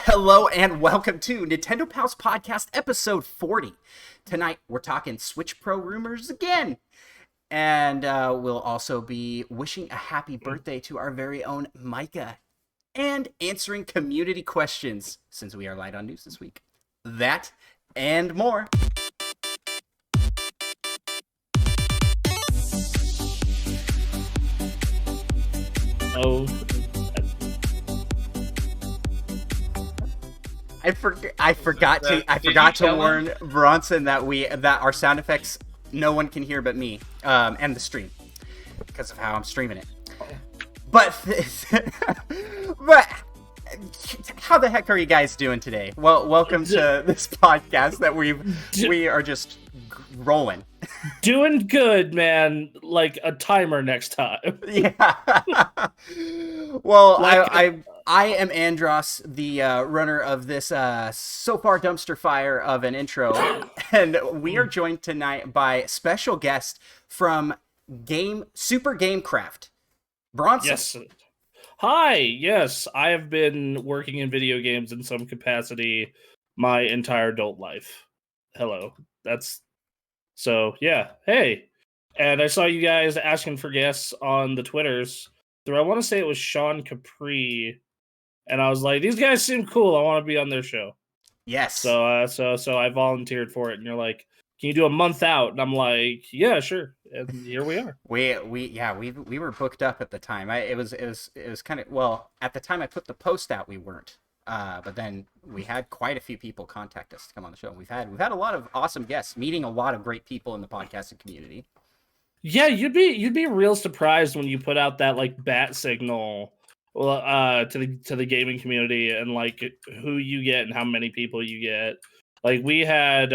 Hello and welcome to Nintendo Pals Podcast episode 40. Tonight we're talking Switch Pro rumors again. And we'll also be wishing a happy birthday to our very own Micah and answering community questions since we are light on news this week. That and more. I forgot to warn Bronson that our sound effects no one can hear but me and the stream because of how I'm streaming it. But how the heck are you guys doing today? Well, welcome to this podcast that we are just rolling. Doing good, man. Like a timer next time. Yeah. Well, I am Andros, the runner of this so far dumpster fire of an intro, and we are joined tonight by special guest from Super Game Kraft, Bronson. Yes. Hi. Yes, I have been working in video games in some capacity my entire adult life. Hello. Yeah. Hey. And I saw you guys asking for guests on the Twitters. I want to say it was Sean Capri. And I was like, these guys seem cool. I want to be on their show. Yes. So I volunteered for it, and you're like, can you do a month out? And I'm like, yeah, sure. And here we are. We were booked up at the time. It was kind of, well, at the time I put the post out, we weren't. But then we had quite a few people contact us to come on the show. We've had a lot of awesome guests, meeting a lot of great people in the podcasting community. Yeah, you'd be real surprised when you put out that like bat signal to the gaming community and like who you get and how many people you get. Like we had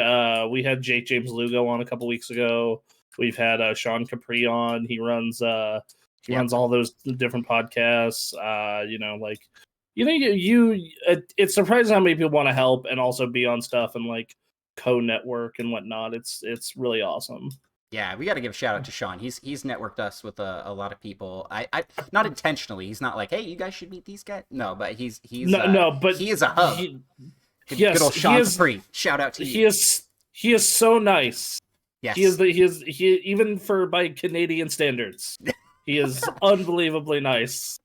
Jake James Lugo on a couple weeks ago. We've had Sean Capri on. He runs runs all those different podcasts. It's surprising how many people want to help and also be on stuff and like co-network and whatnot. It's really awesome. Yeah, we got to give a shout out to Sean. He's networked us with a lot of people. I not intentionally. He's not like, hey, you guys should meet these guys. No, but but he is a hub. Good old Sean Capri. Shout out to you. He is so nice. Yes. He is even by Canadian standards. He is unbelievably nice.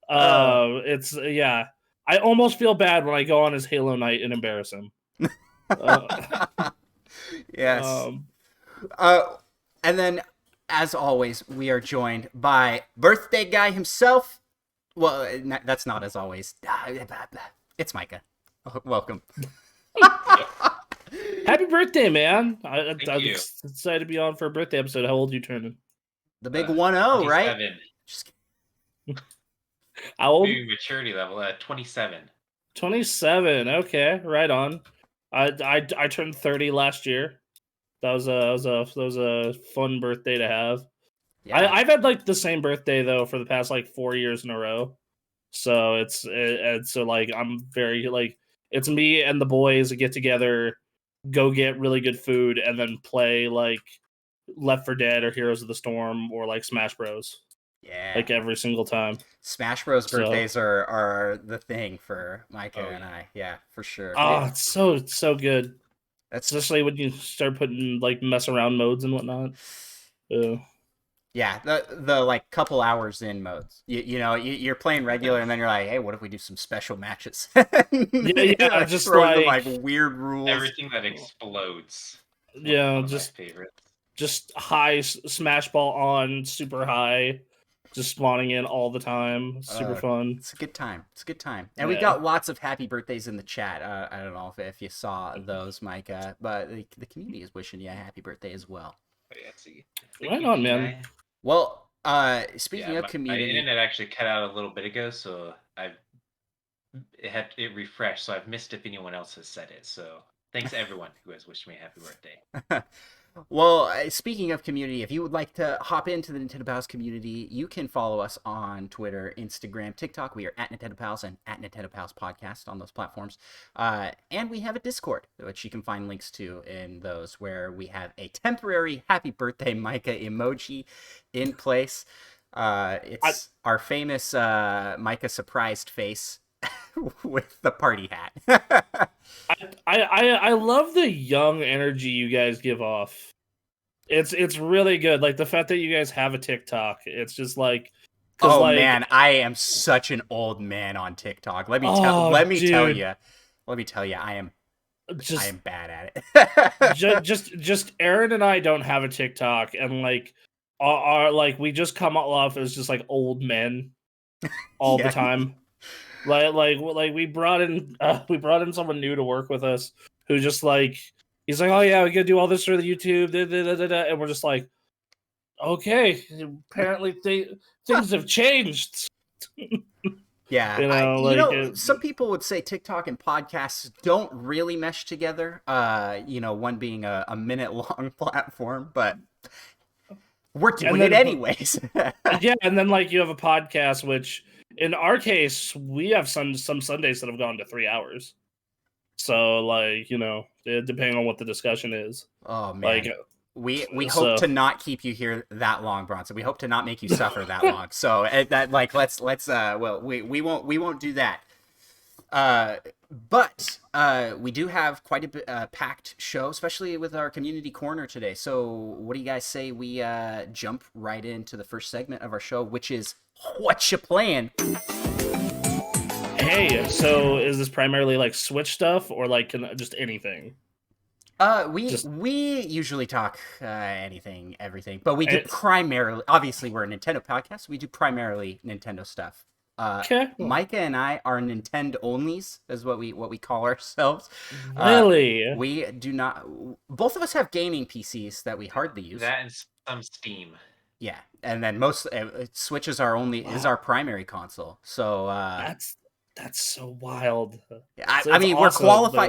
I almost feel bad when I go on his Halo night and embarrass him. Yes. And then, as always, we are joined by birthday guy himself. Well, that's not as always. It's Micah. Welcome. Happy birthday, man. I'm excited to be on for a birthday episode. How old are you turning? The big 1-0, right? Just How old? Maturity level, 27. 27, okay, right on. I turned 30 last year. That was a fun birthday to have. Yeah. I've had like the same birthday though for the past like 4 years in a row. So so like I'm very like it's me and the boys get together, go get really good food, and then play like Left 4 Dead or Heroes of the Storm or like Smash Bros. Yeah. Like every single time. Smash Bros. Birthdays are the thing for Micah and I. Yeah, for sure. Oh, it's so good. Especially when you start putting like mess around modes and whatnot. Yeah, the like couple hours in modes. You're playing regular and then you're like, hey, what if we do some special matches? yeah, just like weird rules. Everything that explodes. Yeah, just favorite. Just high smash ball on, super high. Just spawning in all the time. Super fun. It's a good time. And we got lots of happy birthdays in the chat. I don't know if you saw those, Micah, but the community is wishing you a happy birthday as well. Oh, yeah, see. Right on, man. Well, speaking of community... My internet actually cut out a little bit ago, so it refreshed, so I've missed if anyone else has said it. So thanks to everyone who has wished me a happy birthday. Well, speaking of community, if you would like to hop into the Nintendo Pals community, you can follow us on Twitter, Instagram, TikTok. We are at Nintendo Pals and at Nintendo Pals Podcast on those platforms. And we have a Discord, which you can find links to in those, where we have a temporary happy birthday Micah emoji in place. It's our famous Micah surprised face with the party hat. I love the young energy you guys give off. It's really good. Like the fact that you guys have a TikTok. It's just like, oh like, man, I am such an old man on TikTok. Let me tell dude. you, I am bad at it. just Aaron and I don't have a TikTok, and like our like we just come off as just like old men all the time. Like we brought in someone new to work with us who just like he's like, oh yeah, we gotta do all this for the YouTube, and we're just like, okay, apparently things have changed. Yeah, some people would say TikTok and podcasts don't really mesh together. One being a minute-long platform, but we're doing it anyways. Yeah, and then like you have a podcast, which in our case, we have some Sundays that have gone to 3 hours. So like, depending on what the discussion is. Oh man. Like, we hope to not keep you here that long, Bronson. We hope to not make you suffer that long. So we won't do that. But we do have quite a bit packed show, especially with our community corner today. So what do you guys say we jump right into the first segment of our show, which is Whatcha Playin? Hey, so is this primarily like Switch stuff or like just anything? We usually talk anything, everything, but we do primarily. Obviously, we're a Nintendo podcast. We do primarily Nintendo stuff. Okay. Micah and I are Nintendo onlys, is what we call ourselves. Really? We do not. Both of us have gaming PCs that we hardly use. That and some Steam. Yeah, and then most Switch is our primary console. So that's so wild. I mean, awesome,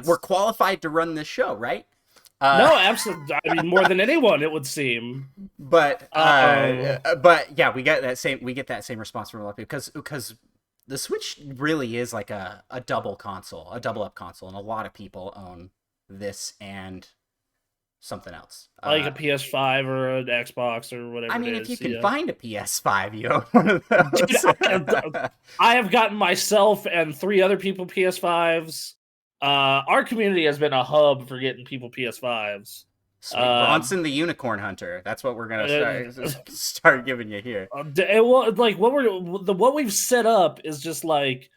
we're qualified to run this show, right? No, absolutely. I mean, more than anyone, it would seem. But yeah, we get that same response from a lot of people because the Switch really is like a double up console, and a lot of people own this and something else, like a PS5 or an Xbox or whatever. I mean, if you can find a PS5, you own one of those. Dude, I have gotten myself and 3 other people PS5s. Our community has been a hub for getting people PS5s. Sweet. Bronson the Unicorn Hunter. That's what we're gonna start giving you here. Like what we've set up is just like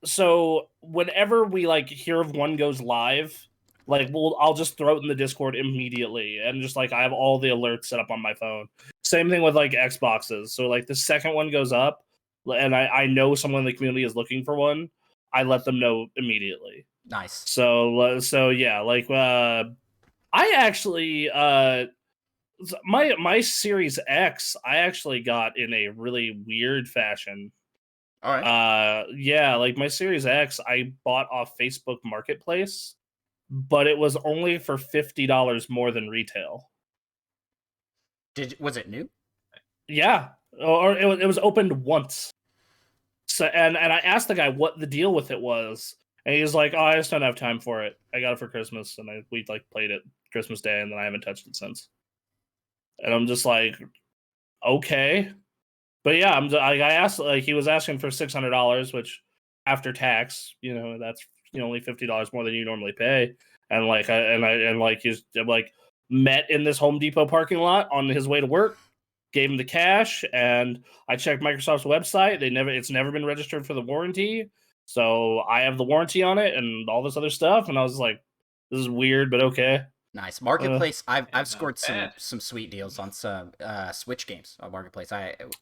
so whenever we like hear of one goes live, like I'll just throw it in the Discord immediately, and just like I have all the alerts set up on my phone. Same thing with like Xboxes. So like the second one goes up, and I know someone in the community is looking for one, I let them know immediately. Nice. So yeah, like I actually my Series X I actually got in a really weird fashion. All right. Yeah, like my Series X I bought off Facebook Marketplace, but it was only for $50 more than retail. Was it new? Yeah, or it was opened once. So and I asked the guy what the deal with it was, and he's like, "Oh, I just don't have time for it. I got it for Christmas, and we like played it Christmas Day, and then I haven't touched it since." And I'm just like, okay, but yeah, I asked, like, he was asking for $600, which after tax, that's only $50 more than you normally pay, and like he's like met in this Home Depot parking lot on his way to work. Gave him the cash, and I checked Microsoft's website. It's never been registered for the warranty, so I have the warranty on it and all this other stuff. And I was like, "This is weird, but okay." Nice. Marketplace. I've scored some sweet deals on some Switch games on Marketplace.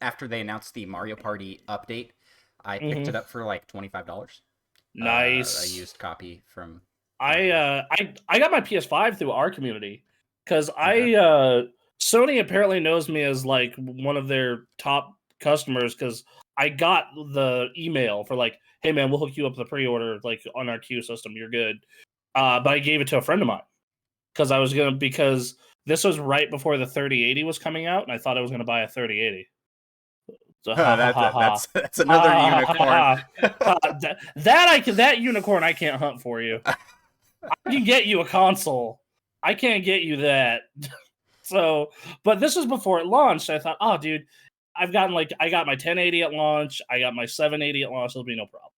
After they announced the Mario Party update, I picked it up for like $25. Nice. A used copy from. I got my PS5 through our community because Sony apparently knows me as like one of their top customers because I got the email for like, "Hey man, we'll hook you up with a pre-order like on our queue system. You're good." But I gave it to a friend of mine because this was right before the 3080 was coming out, and I thought I was gonna buy a 3080. So, that's another unicorn. That unicorn I can't hunt for you. I can get you a console. I can't get you that. So, but this was before it launched. I thought, oh, dude, I've gotten I got my 1080 at launch, I got my 780 at launch. There'll be no problem.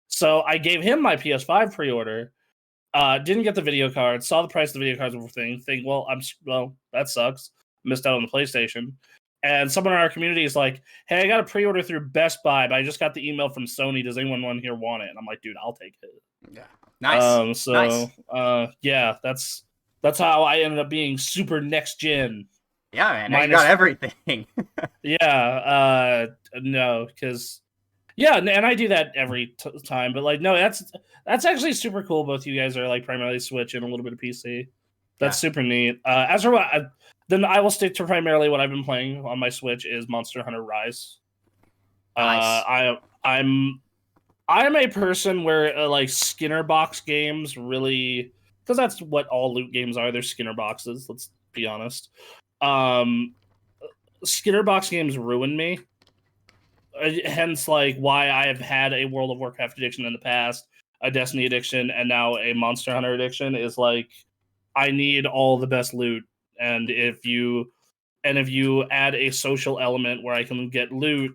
So I gave him my PS5 pre-order. Didn't get the video card. Saw the price of the video cards and everything. Think, well, that sucks. Missed out on the PlayStation. And someone in our community is like, "Hey, I got a pre-order through Best Buy, but I just got the email from Sony. Does anyone here want it?" And I'm like, "Dude, I'll take it." Yeah, nice. Nice. Yeah, that's how I ended up being super next gen. Yeah, man, you got everything. Yeah, no, because and I do that every time. But no, that's actually super cool. Both you guys are primarily Switch and a little bit of PC. That's super neat. As for then I will stick to primarily what I've been playing on my Switch is Monster Hunter Rise. Nice. I'm a person where Skinner box games really, because that's what all loot games are. They're Skinner boxes. Let's be honest. Skinner box games ruin me. Hence, why I have had a World of Warcraft addiction in the past, a Destiny addiction, and now a Monster Hunter addiction. Is I need all the best loot, and if you add a social element where I can get loot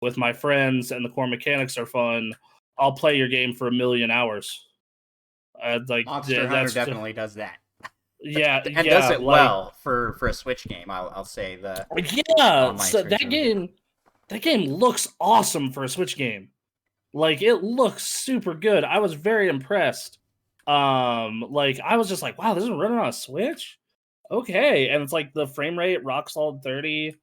with my friends and the core mechanics are fun, I'll play your game for 1,000,000 hours. Monster Hunter definitely does that. Yeah, and does it well for a Switch game. I'll say the so that game looks awesome for a Switch game. It looks super good. I was very impressed. I was just wow, this is running on a Switch. Okay, and it's the frame rate rock solid 30.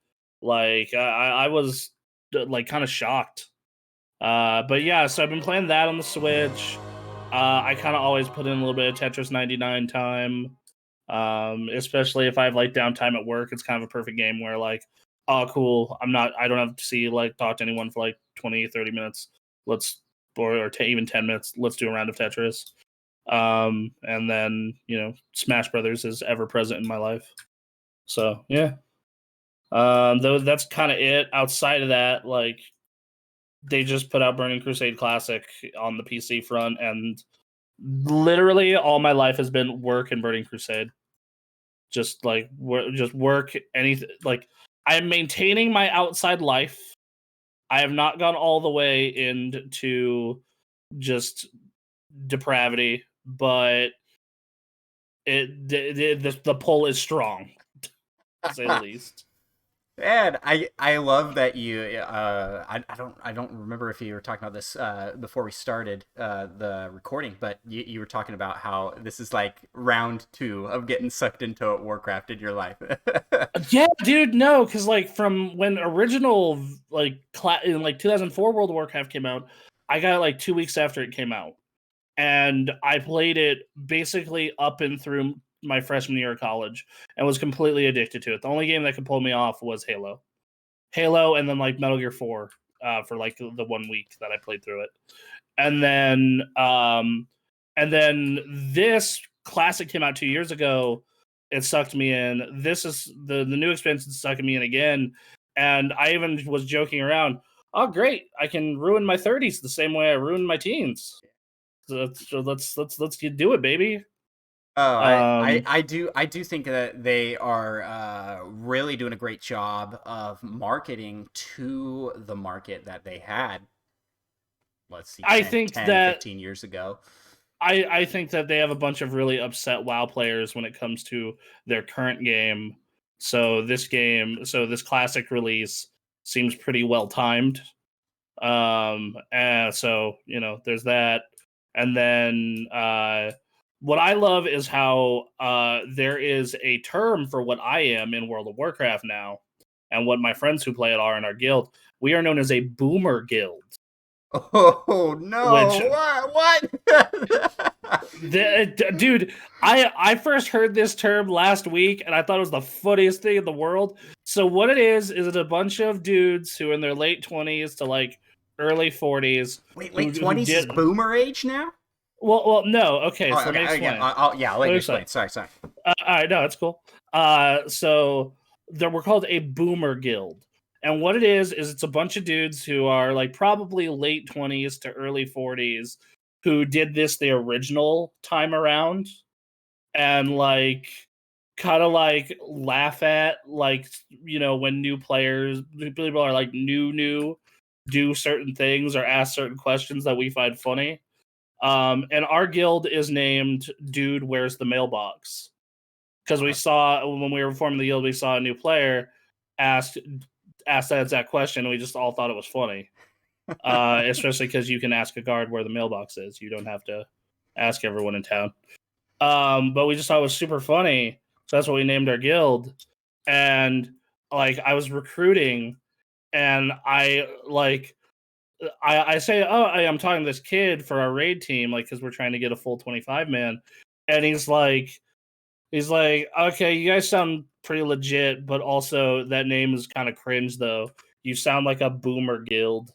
I was kind of shocked. But yeah, so I've been playing that on the Switch. I kind of always put in a little bit of Tetris 99 time. Especially if I have downtime at work, it's kind of a perfect game where oh cool, I don't have to see talk to anyone for 20, 30 minutes. Or even 10 minutes. Let's do a round of Tetris. And then Smash Brothers is ever present in my life. So yeah. Though that's kind of it. Outside of that, they just put out Burning Crusade Classic on the PC front, and literally all my life has been work and Burning Crusade. Just work, anything. I am maintaining my outside life. I have not gone all the way into just depravity, but the pull is strong, to say the least. And I love that you I don't remember if you were talking about this before we started the recording, but you were talking about how this is round 2 of getting sucked into Warcraft in your life. Yeah, dude, no, because from when original in 2004 World of Warcraft came out, I got it 2 weeks after it came out, and I played it basically up and through my freshman year of college and was completely addicted to it. The only game that could pull me off was Halo, and then Metal Gear 4 for the 1 week that I played through it. And then this classic came out 2 years ago. It sucked me in. This is the new expansion sucking me in again. And I even was joking around, oh great, I can ruin my 30s the same way I ruined my teens. So let's do it, baby. Oh, I do think that they are really doing a great job of marketing to the market that they had. Let's see, 15 years ago. I think that they have a bunch of really upset WoW players when it comes to their current game. So this classic release seems pretty well timed. And so there's that, and then what I love is how there is a term for what I am in World of Warcraft now, and what my friends who play it are in our guild. We are known as a boomer guild. Oh no! What? Dude, I first heard this term last week, and I thought it was the funniest thing in the world. So what it is it's a bunch of dudes who are in their late 20s to early 40s. Wait, late 20s is boomer age now? Well, no. Okay, so let me explain. I'll let you explain. Sorry. All right, no, it's cool. So we're called a boomer guild. And what it is it's a bunch of dudes who are probably late 20s to early 40s who did this the original time around and kind of like laugh at, like, when people are like new do certain things or ask certain questions that we find funny. And our guild is named Dude Where's the Mailbox? Because we saw, when we were forming the guild, we saw a new player ask that exact question, and we just all thought it was funny. Especially because you can ask a guard where the mailbox is. You don't have to ask everyone in town. But we just thought it was super funny. So that's what we named our guild. And like, I was recruiting, and I say, I'm talking to this kid for our raid team, like, because we're trying to get a full 25 man. And he's like, okay, you guys sound pretty legit, but also that name is kind of cringe, though. You sound like a boomer guild.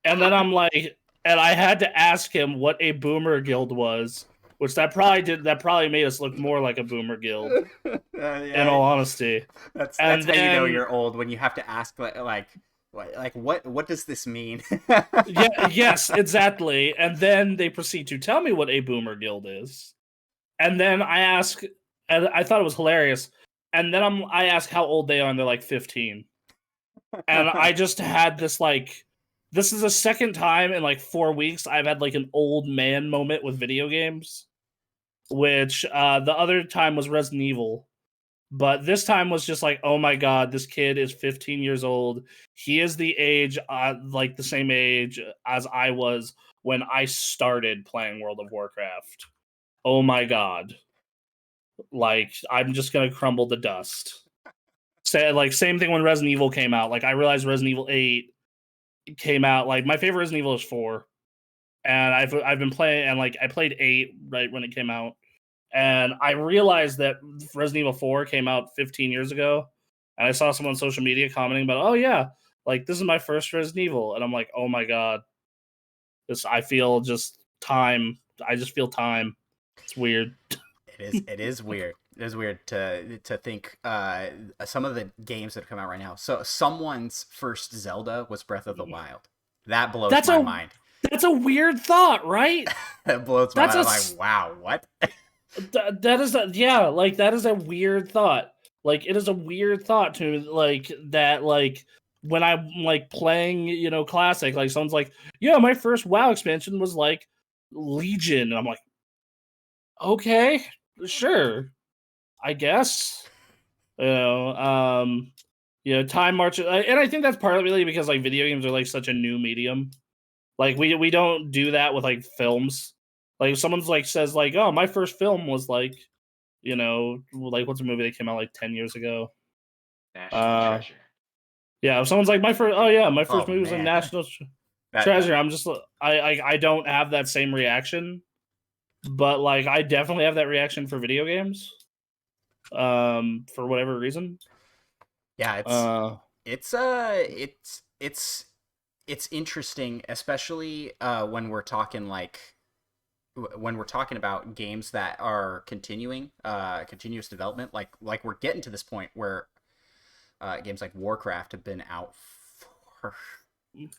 And then I'm like, and I had to ask him what a boomer guild was, which that probably made us look more like a boomer guild. In all honesty, that's how you know you're old, when you have to ask what does this mean? Yes, exactly. And then they proceed to tell me what a boomer guild is. And then I ask, and I thought it was hilarious. And then I ask how old they are, and they're like 15. And I just had this this is the second time in like 4 weeks I've had like an old man moment with video games, which the other time was Resident Evil. But this time was just like, oh my god, this kid is 15 years old. He is the age, like the same age as I was when I started playing World of Warcraft. Oh my god. Like, I'm just gonna crumble to dust. Same thing when Resident Evil came out. Like, I realized Resident Evil 8 came out. Like, my favorite Resident Evil is 4. And I've been playing, and like I played 8 right when it came out. And I realized that Resident Evil 4 came out 15 years ago. And I saw someone on social media commenting about, oh yeah, like this is my first Resident Evil. And I'm like, oh my god. I feel just time. I just feel time. It's weird. It is weird. It is weird to think some of the games that have come out right now. So someone's first Zelda was Breath of the Wild. That blows my mind. That's a weird thought, right? That blows my mind. I'm like, wow, what? That is a weird thought. Like, it is a weird thought to like that. Like, when I'm like playing, classic, like someone's like, yeah, my first WoW expansion was like Legion, and I'm like, okay, sure, I guess. Time marches, and I think that's partly because like video games are like such a new medium. Like, we don't do that with like films. Like, if someone's like says like, oh, my first film was like, like, what's a movie that came out like 10 years ago? National Treasure. Yeah, if someone's like, my first movie was like National Treasure. I'm just, I don't have that same reaction, but like I definitely have that reaction for video games. For whatever reason. Yeah, it's interesting, especially when we're talking about games that are continuous development. Like we're getting to this point where games like Warcraft have been out for years.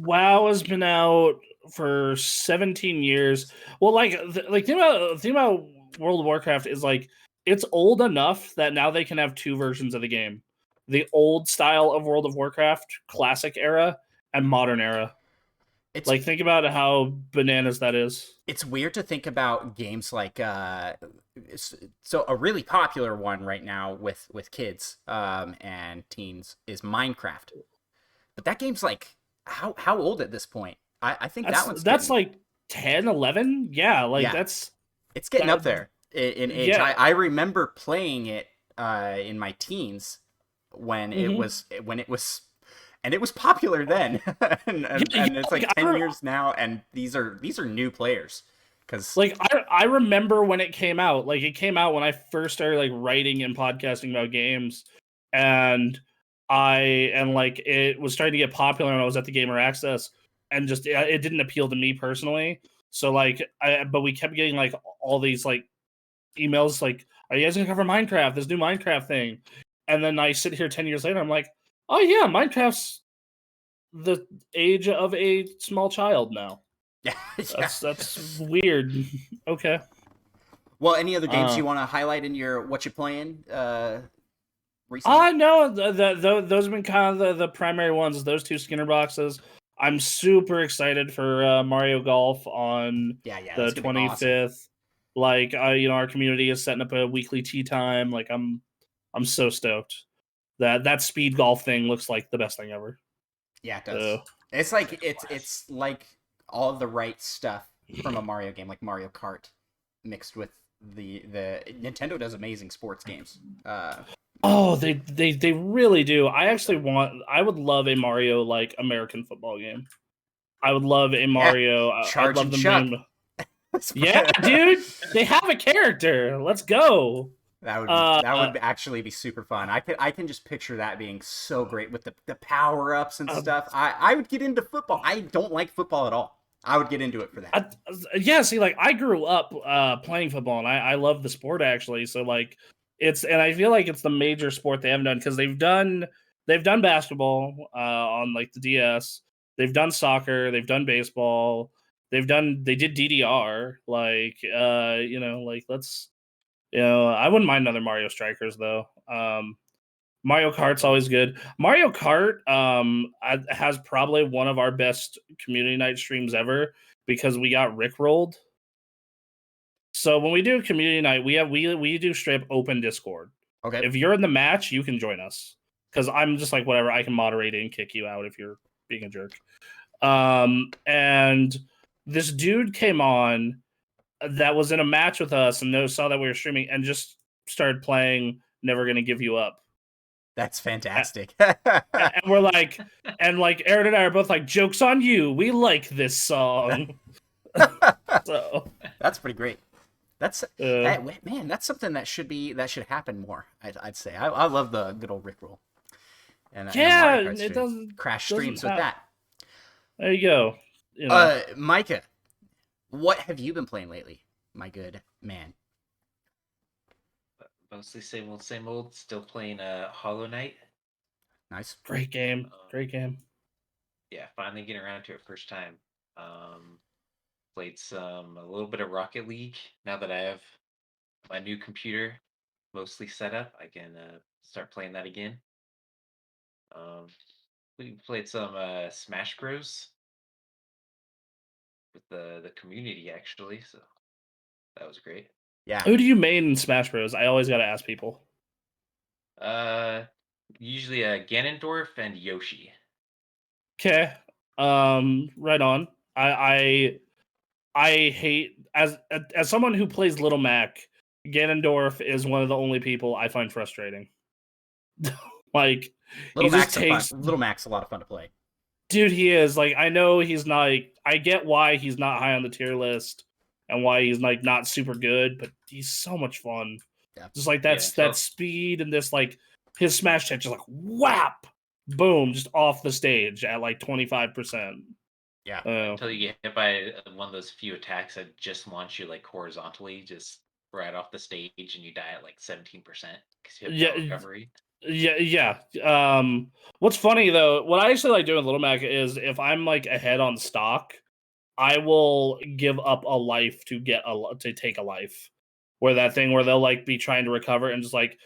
WoW has been out for 17 years. Well, think about World of Warcraft is like, it's old enough that now they can have 2 versions of the game: the old style of World of Warcraft, classic era, and modern era. Think about how bananas that is. It's weird to think about games like so a really popular one right now with kids and teens is Minecraft. But that game's like how old at this point? I think that's like 10, 11. Yeah, it's getting up there in age. Yeah. I remember playing it in my teens when it was and it was popular then, and it's like 10 years now, and these are new players. Because I remember when it came out. Like, it came out when I first started like writing and podcasting about games, and it was starting to get popular, and I was at the Gamer Access, and just it didn't appeal to me personally. So but we kept getting like all these like emails like, are you guys gonna cover Minecraft? This new Minecraft thing. And then I sit here 10 years later, I'm like, oh yeah, Minecraft's the age of a small child now. Yeah. That's weird. Okay. Well, any other games Uh, you want to highlight in your what you playing recently? no, those have been kind of the primary ones. Those two Skinner boxes. I'm super excited for Mario Golf on Yeah, the that's gonna be awesome. 25th. Like, our community is setting up a weekly tea time. Like, I'm so stoked. That speed golf thing looks like the best thing ever. Yeah, it does. So, It's like it's like all the right stuff from a Mario game, like Mario Kart, mixed with the Nintendo does amazing sports games. oh, they really do. I would love a Mario like American football game. I would love a Yeah, Mario. I'd Charge love and them Chuck. doing. Yeah, dude, they have a character. Let's go. That would actually be super fun. I can just picture that being so great with the power ups and stuff. I would get into football. I don't like football at all. I would get into it for that. Yeah, see, like I grew up playing football, and I love the sport actually. So like, and I feel like it's the major sport they haven't done because they've done basketball on like the DS. They've done soccer. They've done baseball. They did DDR. Like like let's I wouldn't mind another Mario Strikers though. Mario Kart's always good. Mario Kart has probably one of our best community night streams ever because we got rickrolled. So when we do community night, we do straight up open Discord. Okay. If you're in the match, you can join us because I'm just like whatever. I can moderate it and kick you out if you're being a jerk. And this dude came on that was in a match with us and saw that we were streaming and just started playing Never Gonna Give You Up. That's fantastic. And we're like, Aaron and I are both like, joke's on you. We like this song. So that's pretty great. That's man. That's something that should happen more. I'd say. I love the good old Rickroll. And it doesn't crash streams with that. There you go. Micah, what have you been playing lately, my good man? Mostly same old. Still playing Hollow Knight. Nice. Great game. Great game. Yeah, finally getting around to it first time. Played a little bit of Rocket League. Now that I have my new computer mostly set up, I can start playing that again. We played some Smash Bros with the community actually, so that was great. Yeah. Who do you main in Smash Bros? I always got to ask people. Usually Ganondorf and Yoshi. Okay. Right on. I hate as someone who plays Little Mac, Ganondorf is one of the only people I find frustrating. Like Little Mac's a lot of fun to play. Dude, he is. Like, I know he's not I get why he's not high on the tier list and why he's like not super good, but he's so much fun. Yeah. Just like that speed and this like his smash tech just like whap, boom, just off the stage at like 25%. Yeah. Until you get hit by one of those few attacks that just launch you like horizontally, just right off the stage, and you die at like 17% because you have no recovery. Yeah. What's funny though, what I actually like doing Little Mac is if I'm like ahead on stock, I will give up a life to take a life. Where that thing where they'll like be trying to recover and just like,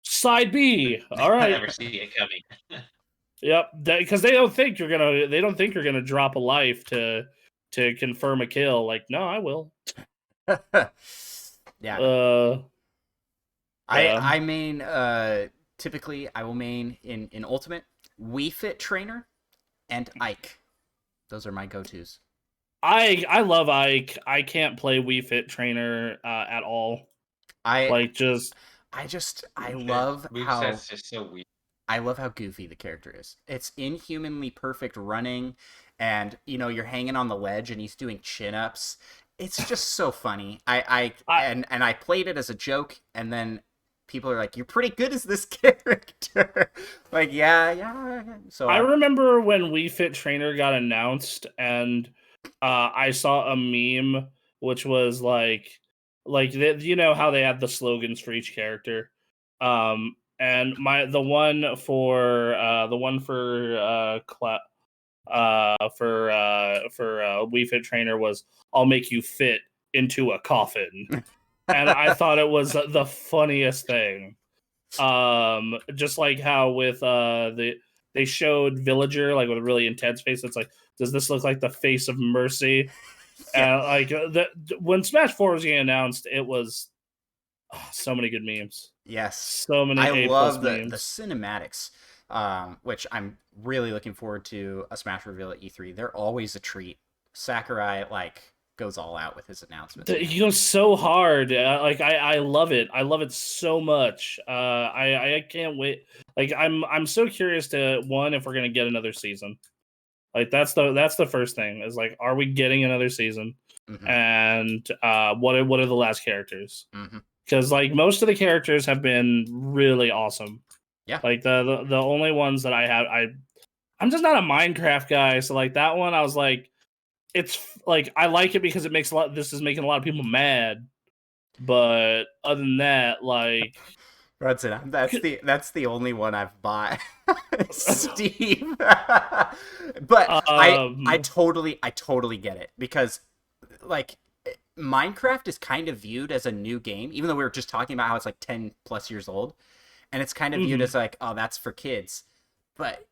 side B. All right. I never see it coming. Yep, because they don't think you're gonna drop a life to confirm a kill. Like, no, I will. Yeah. I main typically I will main in Ultimate Wii Fit Trainer and Ike. Those are my go-tos. I love Ike. I can't play Wii Fit Trainer at all. I love how moveset's just so weird. I love how goofy the character is. It's inhumanly perfect running, and you're hanging on the ledge and he's doing chin-ups. It's just so funny. I played it as a joke, and then people are like, "You're pretty good as this character." Like, yeah. So I remember when Wii Fit Trainer got announced, and I saw a meme which was like you know how they have the slogans for each character, and the one for Wii Fit Trainer was I'll make you fit into a coffin, and I thought it was the funniest thing. Just like how with they showed Villager like with a really intense face. It's like, does this look like the face of Mercy? Yeah. Like when Smash 4 was getting announced, it was so many good memes. Yes. So many I A+ love the memes. cinematics, which I'm really looking forward to a Smash reveal at E3. They're always a treat. Sakurai goes all out with his announcements. He goes so hard. I love it. I love it so much. I can't wait. Like I'm so curious to one if we're gonna get another season. Like that's the first thing is like, are we getting another season? Mm-hmm. And what are the last characters? Mm-hmm. Because like most of the characters have been really awesome. Yeah. Like the only ones that I'm just not a Minecraft guy, so like that one I was like, it's like I like it because it makes this is making a lot of people mad. But other than that, like Bronson, that's the only one I've bought. Steve. But I totally get it, because like Minecraft is kind of viewed as a new game, even though we were just talking about how it's like 10 plus years old, and it's kind of viewed as like, oh, that's for kids. But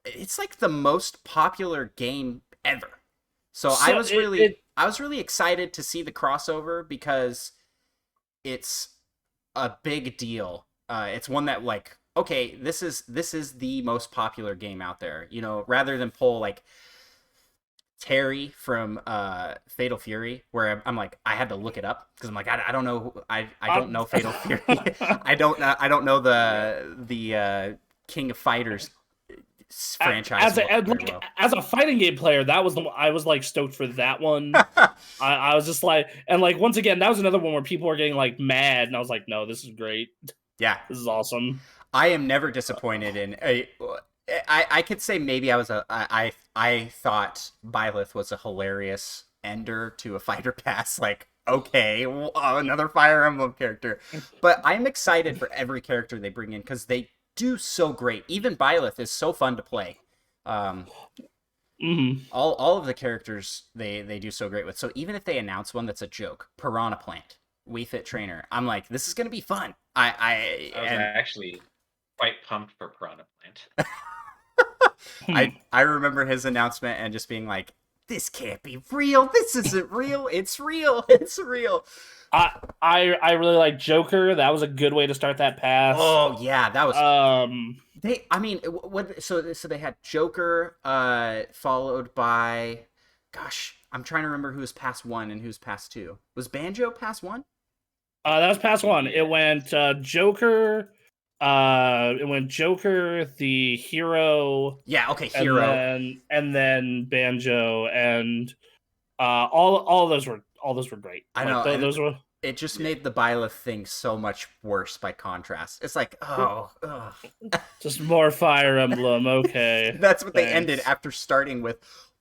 it's like the most popular game ever. So I was really excited to see the crossover, because it's a big deal. It's one that like, okay, this is the most popular game out there. You know, rather than pull like Terry from Fatal Fury, where I'm like, I had to look it up because I'm like, I don't know, I don't know Fatal Fury. I don't know the King of Fighters franchise. As a fighting game player, that was I was like stoked for that one. I was just like, and like once again, that was another one where people were getting like mad, and I was like, no, this is great. Yeah, this is awesome. I am never disappointed in I could say maybe I thought Byleth was a hilarious ender to a fighter pass. Like, okay, another Fire Emblem character. But I'm excited for every character they bring in, because they do so great. Even Byleth is so fun to play. All of the characters they do so great with. So even if they announce one that's a joke, Piranha Plant, Wii Fit Trainer, I'm like, this is gonna be fun. I was actually quite pumped for Piranha Plant. I remember his announcement and just being like, this can't be real. This isn't real. It's real. It's real. I really like Joker. That was a good way to start that pass. Oh yeah, that was. So they had Joker, followed by, gosh, I'm trying to remember who's past 1 and who's past 2. Was Banjo past 1? That was past 1. It went Joker. It went Joker, the hero. Yeah, okay, hero. And then Banjo, and all of those were great. I know. Those were. It just made the Byleth thing so much worse by contrast. It's like, just more Fire Emblem. Okay, that's what they ended after starting with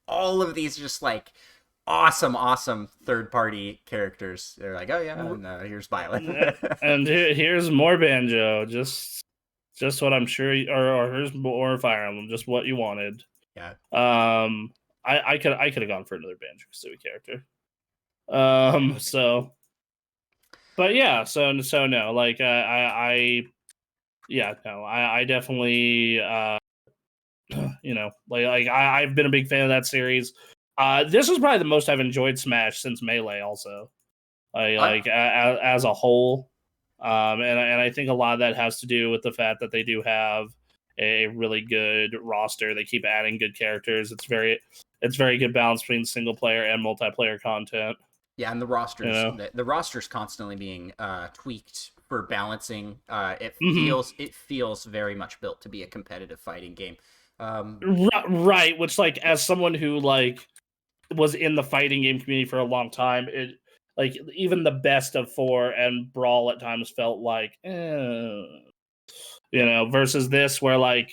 all of these just like awesome third-party characters. They're like, oh yeah, and, here's Byleth, and here's more Banjo. Just what I'm sure, or here's more Fire Emblem. Just what you wanted. Yeah. I could have gone for another Banjo-Kazooie character. So. But yeah, so no, like I definitely I've been a big fan of that series. This is probably the most I've enjoyed Smash since Melee, also, as a whole, and I think a lot of that has to do with the fact that they do have a really good roster. They keep adding good characters. It's very good balance between single player and multiplayer content. Yeah, and the roster's constantly being tweaked for balancing. It feels very much built to be a competitive fighting game. Right, which like as someone who like was in the fighting game community for a long time, it like even the best of 4 and Brawl at times felt like, versus this where like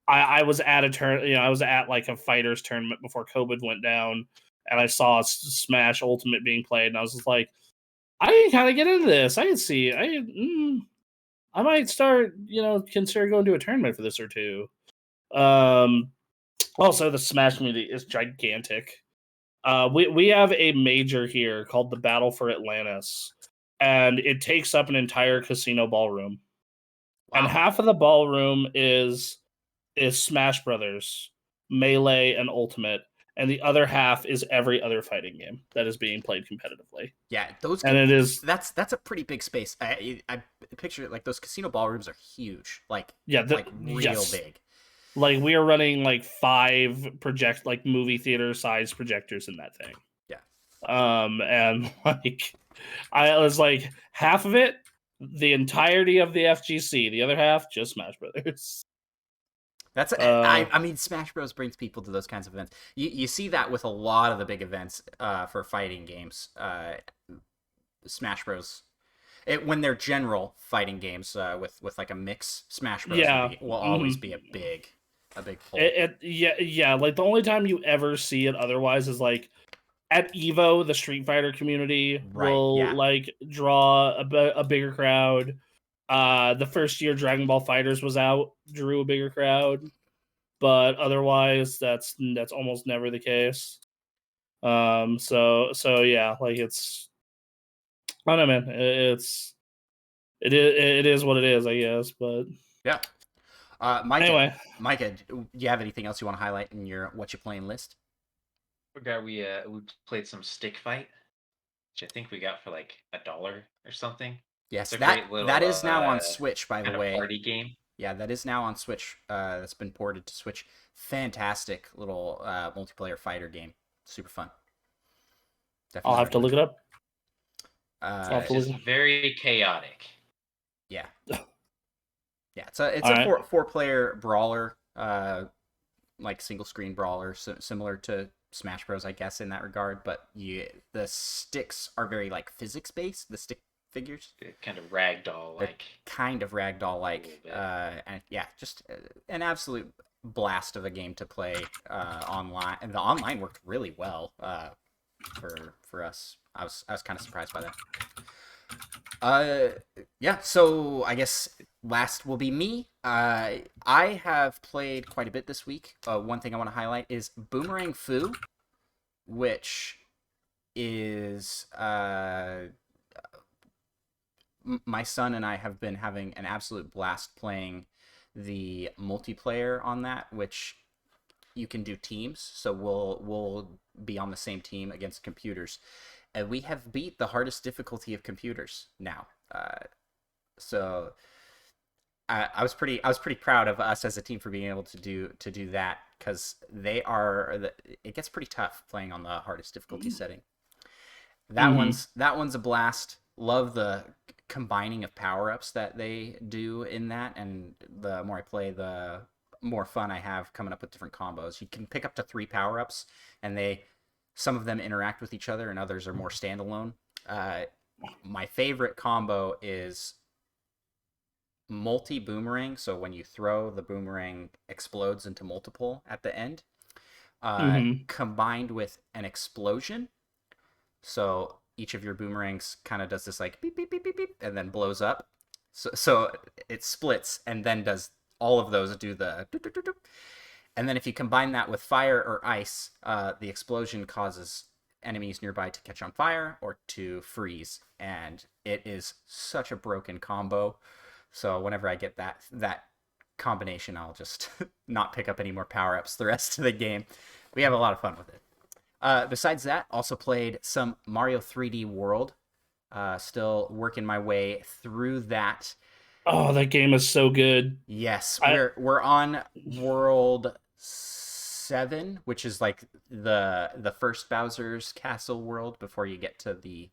I was at I was at like a fighters tournament before COVID went down. And I saw Smash Ultimate being played, and I was just like, I can kind of get into this. I can see, I might start, consider going to a tournament for this or two. Also, the Smash community is gigantic. We have a major here called the Battle for Atlantis, and it takes up an entire casino ballroom. Wow. And half of the ballroom is Smash Brothers, Melee, and Ultimate, and the other half is every other fighting game that is being played competitively. Yeah, and it is that's a pretty big space. I picture it like those casino ballrooms are huge, like real big. Like we are running like 5 movie theater size projectors in that thing. Yeah. And like I was like half of it, the entirety of the FGC, the other half just Smash Brothers. That's I mean, Smash Bros brings people to those kinds of events. You see that with a lot of the big events for fighting games. Smash Bros. When they're general fighting games with like a mix, Smash Bros. Will always be a big pull. Yeah. Like the only time you ever see it otherwise is like at Evo, the Street Fighter community will like draw a bigger crowd. The first year Dragon Ball Fighters was out, drew a bigger crowd, but otherwise that's almost never the case. So yeah, like it's, I don't know, man. It is what it is, I guess. But yeah. Micah, anyway, Micah, do you have anything else you want to highlight in your what you playing list? We played some Stick Fight, which I think we got for like $1 or something. Yes, it's a great little, that is now on Switch, by the kind of way. party game. Yeah, that is now on Switch. That's been ported to Switch. Fantastic little multiplayer fighter game. Super fun. Definitely I'll have to look it up. It's just very chaotic. Yeah. Yeah, it's a four-player brawler, like single screen brawler, similar to Smash Bros, I guess, in that regard. But the sticks are very like physics based. The stick figures, kind of ragdoll like. And yeah, just an absolute blast of a game to play online. And the online worked really well for us. I was kind of surprised by that. Yeah, so I guess last will be me. I have played quite a bit this week. One thing I want to highlight is Boomerang Fu, which is my son and I have been having an absolute blast playing the multiplayer on that, which you can do teams. So we'll be on the same team against computers. And we have beat the hardest difficulty of computers now. So I was pretty proud of us as a team for being able to do that, because it gets pretty tough playing on the hardest difficulty setting. That one's a blast. Love the combining of power-ups that they do in that, and the more I play, the more fun I have coming up with different combos. You can pick up to 3 power-ups, and some of them interact with each other, and others are more standalone. My favorite combo is multi-boomerang, so when you throw, the boomerang explodes into multiple at the end, combined with an explosion. So each of your boomerangs kind of does this like beep, beep, beep, beep, beep, and then blows up. So it splits, and then does all of those do the doop, doop, doop, doop. And then if you combine that with fire or ice, the explosion causes enemies nearby to catch on fire or to freeze. And it is such a broken combo. So whenever I get that combination, I'll just not pick up any more power-ups the rest of the game. We have a lot of fun with it. Besides that, also played some Mario 3D World. Still working my way through that. Oh, that game is so good. Yes, we're on World 7, which is like the first Bowser's Castle world before you get to the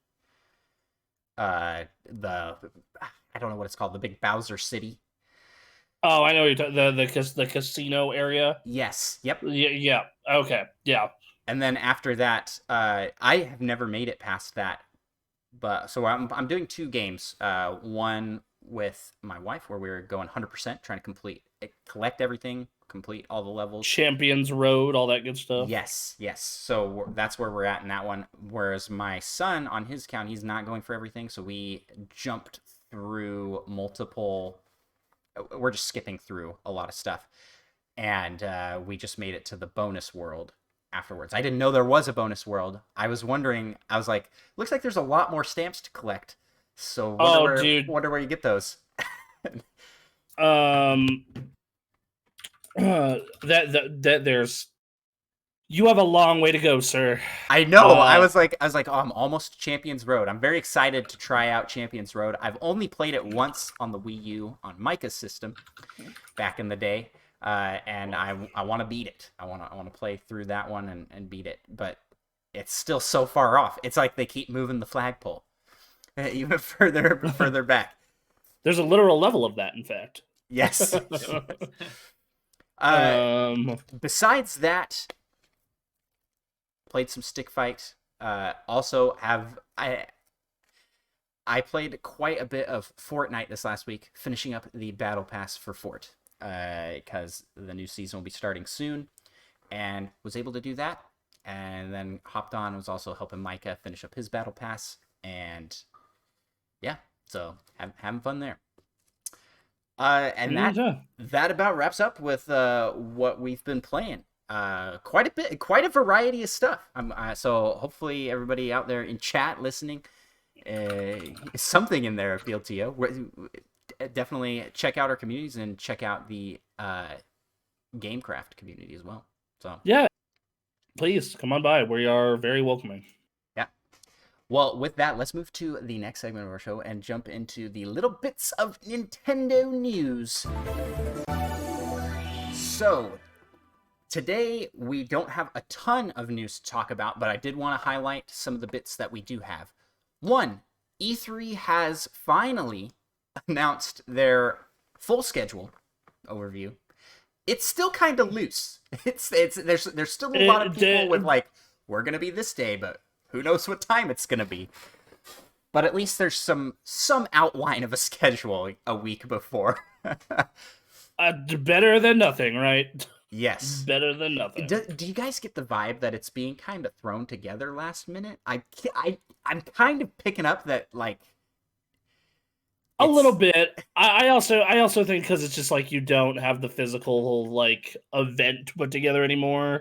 I don't know what it's called, the big Bowser City. Oh, I know you're talking the casino area. Yes. Yep. Yeah. Okay. Yeah. And then after that, I have never made it past that. But so I'm doing 2 games. One with my wife where we're going 100%, trying to collect everything, complete all the levels. Champions Road, all that good stuff. Yes. So that's where we're at in that one. Whereas my son, on his account, he's not going for everything. So we jumped through multiple. We're just skipping through a lot of stuff. and we just made it to the bonus world afterwards. I didn't know there was a bonus world. I was wondering. I was like, looks like there's a lot more stamps to collect. So wonder where you get those. That there's. You have a long way to go, sir. I know. I was like, oh, I'm almost Champions Road. I'm very excited to try out Champions Road. I've only played it once on the Wii U on Micah's system back in the day, and I want to beat it. I want to play through that one and beat it, but it's still so far off. It's like they keep moving the flagpole even further back. There's a literal level of that, in fact. Yes. Besides that. Played some stick fight. Also I played quite a bit of Fortnite this last week, finishing up the battle pass for Fort, because the new season will be starting soon, and was able to do that. And then hopped on, was also helping Micah finish up his battle pass, and yeah, so having fun there. And that about wraps up with what we've been playing. Quite a variety of stuff. So hopefully everybody out there in chat listening, something in there appealed to you. Definitely check out our communities and check out the GameCraft community as well. So yeah, please come on by. We are very welcoming. Yeah. Well, with that, let's move to the next segment of our show and jump into the little bits of Nintendo news. So. Today, we don't have a ton of news to talk about, but I did want to highlight some of the bits that we do have. One, E3 has finally announced their full schedule overview. It's still kind of loose. There's still a lot of people with like, we're going to be this day, but who knows what time it's going to be. But at least there's some outline of a schedule a week before. Better than nothing, right? Yes. Better than nothing. Do you guys get the vibe that it's being kind of thrown together last minute? I'm kind of picking up that, like... A little bit. I also think because it's just like you don't have the physical, like, event to put together anymore.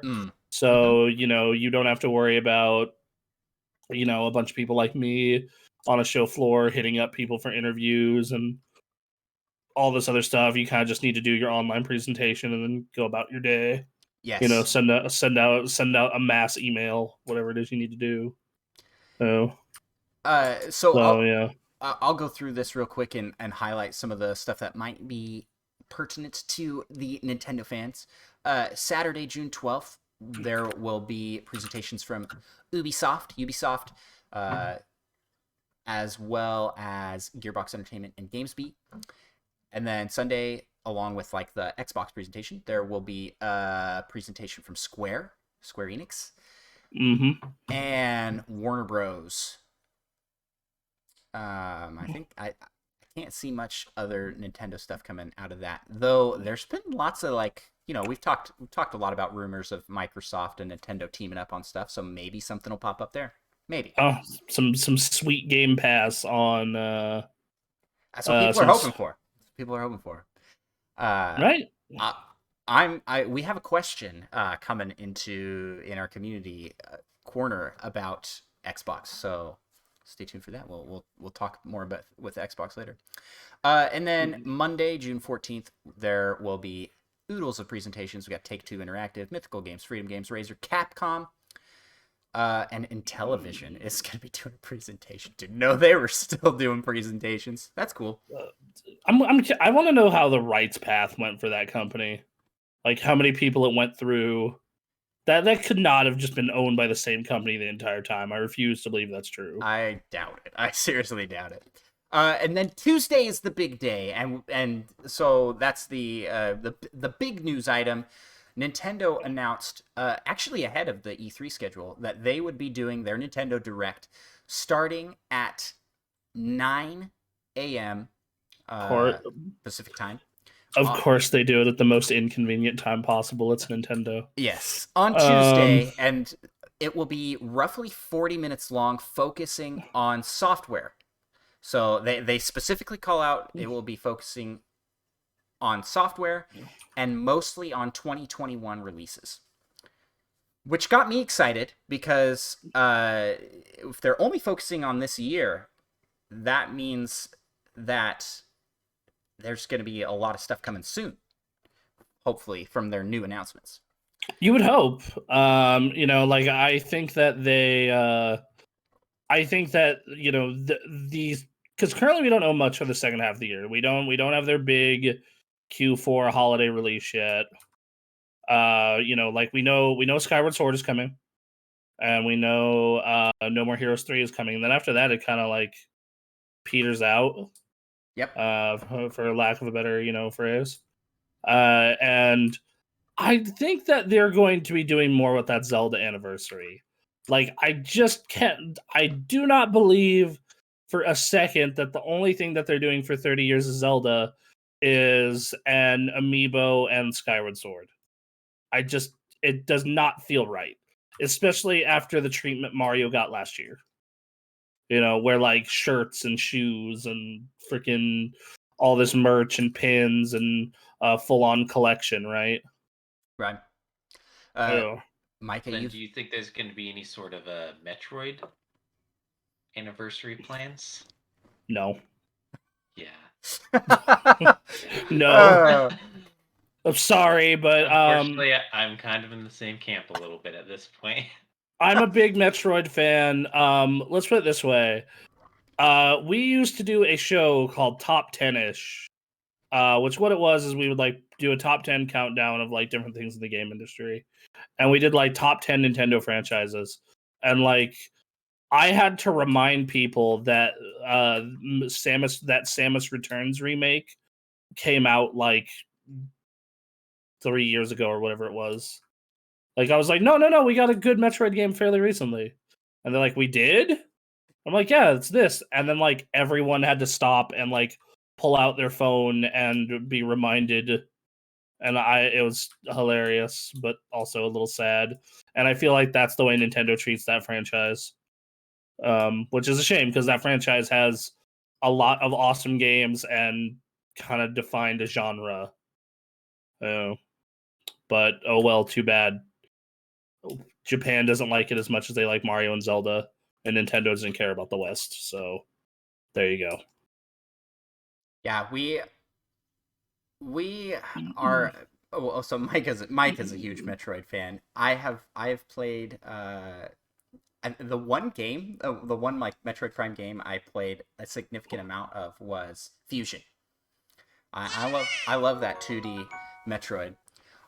So, you don't have to worry about, a bunch of people like me on a show floor hitting up people for interviews and all this other stuff. You kind of just need to do your online presentation and then go about your day. Yes. Send out a mass email, whatever it is you need to do. I'll go through this real quick and highlight some of the stuff that might be pertinent to the Nintendo fans. Saturday, June 12th, there will be presentations from Ubisoft, as well as Gearbox Entertainment and GamesBeat. And then Sunday, along with like the Xbox presentation, there will be a presentation from Square Enix, and Warner Bros. I think I can't see much other Nintendo stuff coming out of that, though. There's been lots of we've talked a lot about rumors of Microsoft and Nintendo teaming up on stuff, so maybe something will pop up there. Maybe. Oh, some sweet Game Pass on. That's what people are hoping for. Right. We have a question coming in our community corner about Xbox, so stay tuned for that. We'll talk more about with Xbox later. And then Monday, June 14th, there will be oodles of presentations. We got Take-Two Interactive, Mythical Games, Freedom Games, Razer, Capcom, and Intellivision is going to be doing a presentation. Didn't know they were still doing presentations. That's cool. I want to know how the rights path went for that company. Like how many people it went through. That could not have just been owned by the same company the entire time. I refuse to believe that's true. I doubt it. I seriously doubt it. And then Tuesday is the big day, and so that's the big news item. Nintendo announced, actually ahead of the E3 schedule, that they would be doing their Nintendo Direct starting at 9 a.m. Pacific time. Of course they do it at the most inconvenient time possible. It's Nintendo. Yes, on Tuesday, and it will be roughly 40 minutes long, focusing on software. So they specifically call out it will be focusing on software and mostly on 2021 releases. Which got me excited because if they're only focusing on this year, that means that there's going to be a lot of stuff coming soon, hopefully, from their new announcements. You would hope. Like I think that these, because currently we don't know much for the second half of the year. We don't have their big Q4 holiday release yet. Like we know Skyward Sword is coming, and we know No More Heroes 3 is coming. And then after that, it kind of like peters out. Yep. For lack of a better phrase. And I think that they're going to be doing more with that Zelda anniversary. Like, I do not believe for a second that the only thing that they're doing for 30 years of Zelda is an amiibo and Skyward Sword. It does not feel right. Especially after the treatment Mario got last year. Where like shirts and shoes and freaking all this merch and pins and full-on collection, right? Right. Micah, do you think there's going to be any sort of a Metroid anniversary plans? No. Yeah. No. I'm sorry, but unfortunately, I'm kind of in the same camp a little bit at this point. I'm a big Metroid fan. Let's put it this way. We used to do a show called Top 10-ish, which what it was is we would like do a top 10 countdown of like different things in the game industry. And we did like top 10 Nintendo franchises. And like I had to remind people that Samus Returns remake came out like 3 years ago or whatever it was. Like I was like, no, we got a good Metroid game fairly recently. And they're like, we did? I'm like, yeah, it's this. And then like everyone had to stop and like pull out their phone and be reminded. And it was hilarious, but also a little sad. And I feel like that's the way Nintendo treats that franchise. Which is a shame because that franchise has a lot of awesome games and kind of defined a genre. But oh well, too bad. Japan doesn't like it as much as they like Mario and Zelda, and Nintendo doesn't care about the West. So there you go. Yeah, we are. Oh, so Mike is a huge Metroid fan. I have played the one game, the one like Metroid Prime game I played a significant amount of was Fusion. I love that 2D Metroid.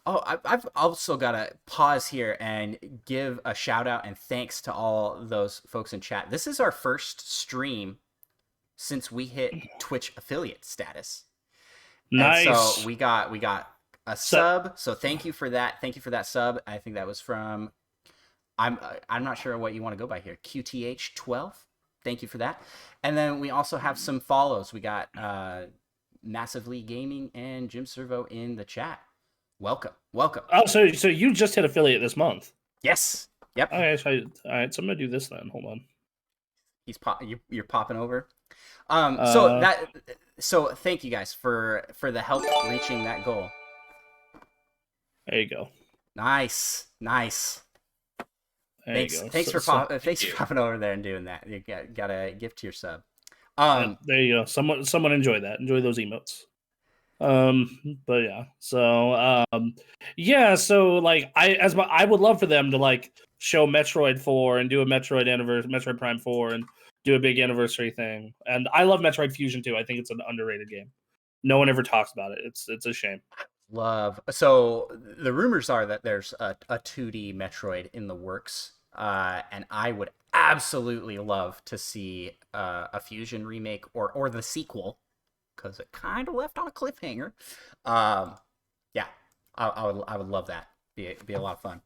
Oh, I've also got to pause here and give a shout out and thanks to all those folks in chat. This is our first stream since we hit Twitch affiliate status. Nice. And so we got a sub. So thank you for that. Thank you for that sub. I think that was from I'm not sure what you want to go by here. QTH12. Thank you for that. And then we also have some follows. We got Massively Gaming and Jim Servo in the chat. Welcome. Oh, so you just hit affiliate this month? Yes. Yep. All right, so I'm gonna do this then. Hold on. You're popping over. So thank you guys for the help reaching that goal. There you go. Nice. Thanks for popping over there and doing that. You got a gift to your sub. There you go. Someone enjoy that. Enjoy those emotes. But yeah, so so like I would love for them to like show Metroid 4 and do a Metroid Prime 4 and do a big anniversary thing. And I love Metroid Fusion too. I think it's an underrated game. No one ever talks about it. It's a shame. So the rumors are that there's a 2D Metroid in the works, and I would absolutely love to see a Fusion remake or the sequel, because it kind of left on a cliffhanger. Yeah, I would love that. Be a lot of fun.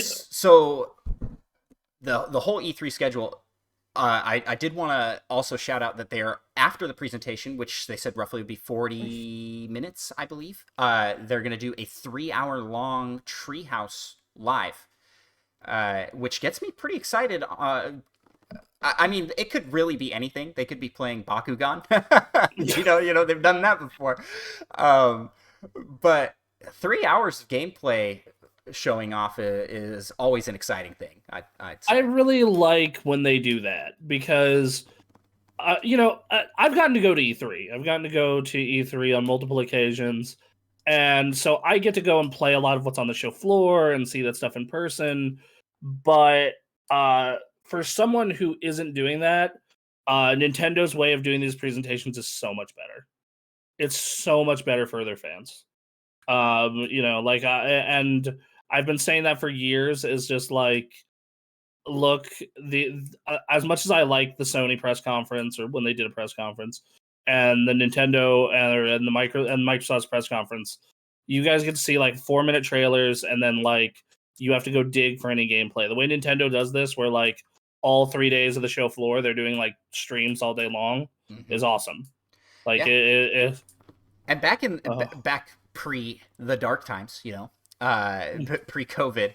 So the whole E3 schedule. I did want to also shout out that they're after the presentation, which they said roughly would be 40 minutes, I believe. They're going to do a 3-hour long treehouse live, which gets me pretty excited I mean, it could really be anything. They could be playing Bakugan. They've done that before. Um, but 3 hours of gameplay showing off is always an exciting thing. I'd say. I really like when they do that because, I've gotten to go to E3. I've gotten to go to E3 on multiple occasions. And so I get to go and play a lot of what's on the show floor and see that stuff in person. But for someone who isn't doing that, Nintendo's way of doing these presentations is so much better. It's so much better for their fans. And I've been saying that for years. Is just like, look, as much as I like the Sony press conference or when they did a press conference, and the Nintendo and the Microsoft's press conference, you guys get to see like 4-minute trailers, and then like you have to go dig for any gameplay. The way Nintendo does this, where like all 3 days of the show floor, they're doing like streams all day long, is awesome. Like and back pre the dark times, pre-COVID,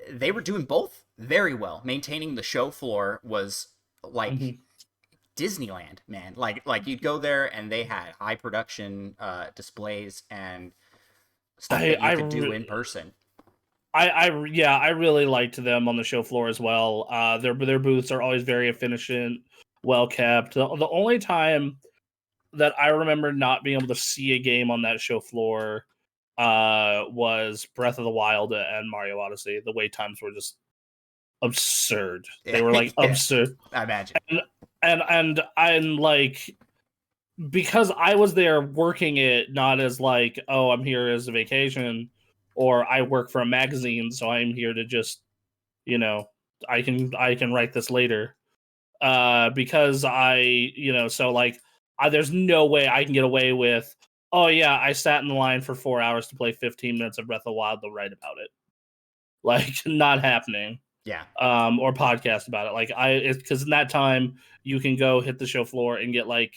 they were doing both very well. Maintaining the show floor was like Disneyland, man. Like you'd go there and they had high production displays and stuff that you could do in person. I really liked them on the show floor as well. Their booths are always very efficient, well kept. The only time that I remember not being able to see a game on that show floor was Breath of the Wild and Mario Odyssey. The wait times were just absurd. They were like absurd. I imagine. And I'm like, because I was there working it, not as like, oh, I'm here as a vacation, or I work for a magazine, so I'm here to just, I can write this later. Because there's no way I can get away with, oh yeah, I sat in the line for 4 hours to play 15 minutes of Breath of the Wild. They'll write about it. Like, not happening. Yeah. Or podcast about it. Like, because in that time you can go hit the show floor and get like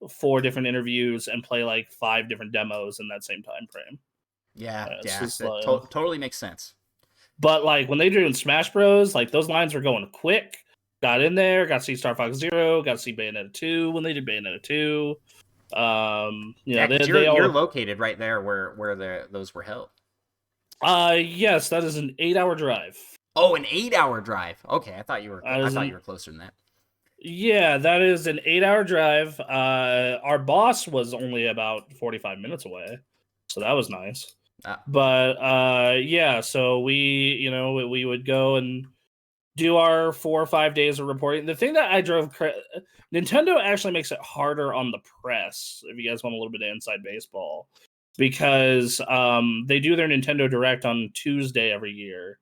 4 different interviews and play like 5 different demos in that same time frame. Yeah, that totally makes sense. But like when they do in Smash Bros, like those lines were going quick. Got in there, got to see Star Fox Zero, got to see Bayonetta 2 when they did Bayonetta 2. You're located right there where those were held. Yes, that is an 8-hour drive. Oh, an 8-hour drive. Okay, I thought you were closer than that. Yeah, that is an 8-hour drive. Our boss was only about 45 minutes away, so that was nice. But so we would go and do our 4 or 5 days of reporting. The thing that I drove Nintendo actually makes it harder on the press, if you guys want a little bit of inside baseball, because they do their Nintendo Direct on Tuesday every year.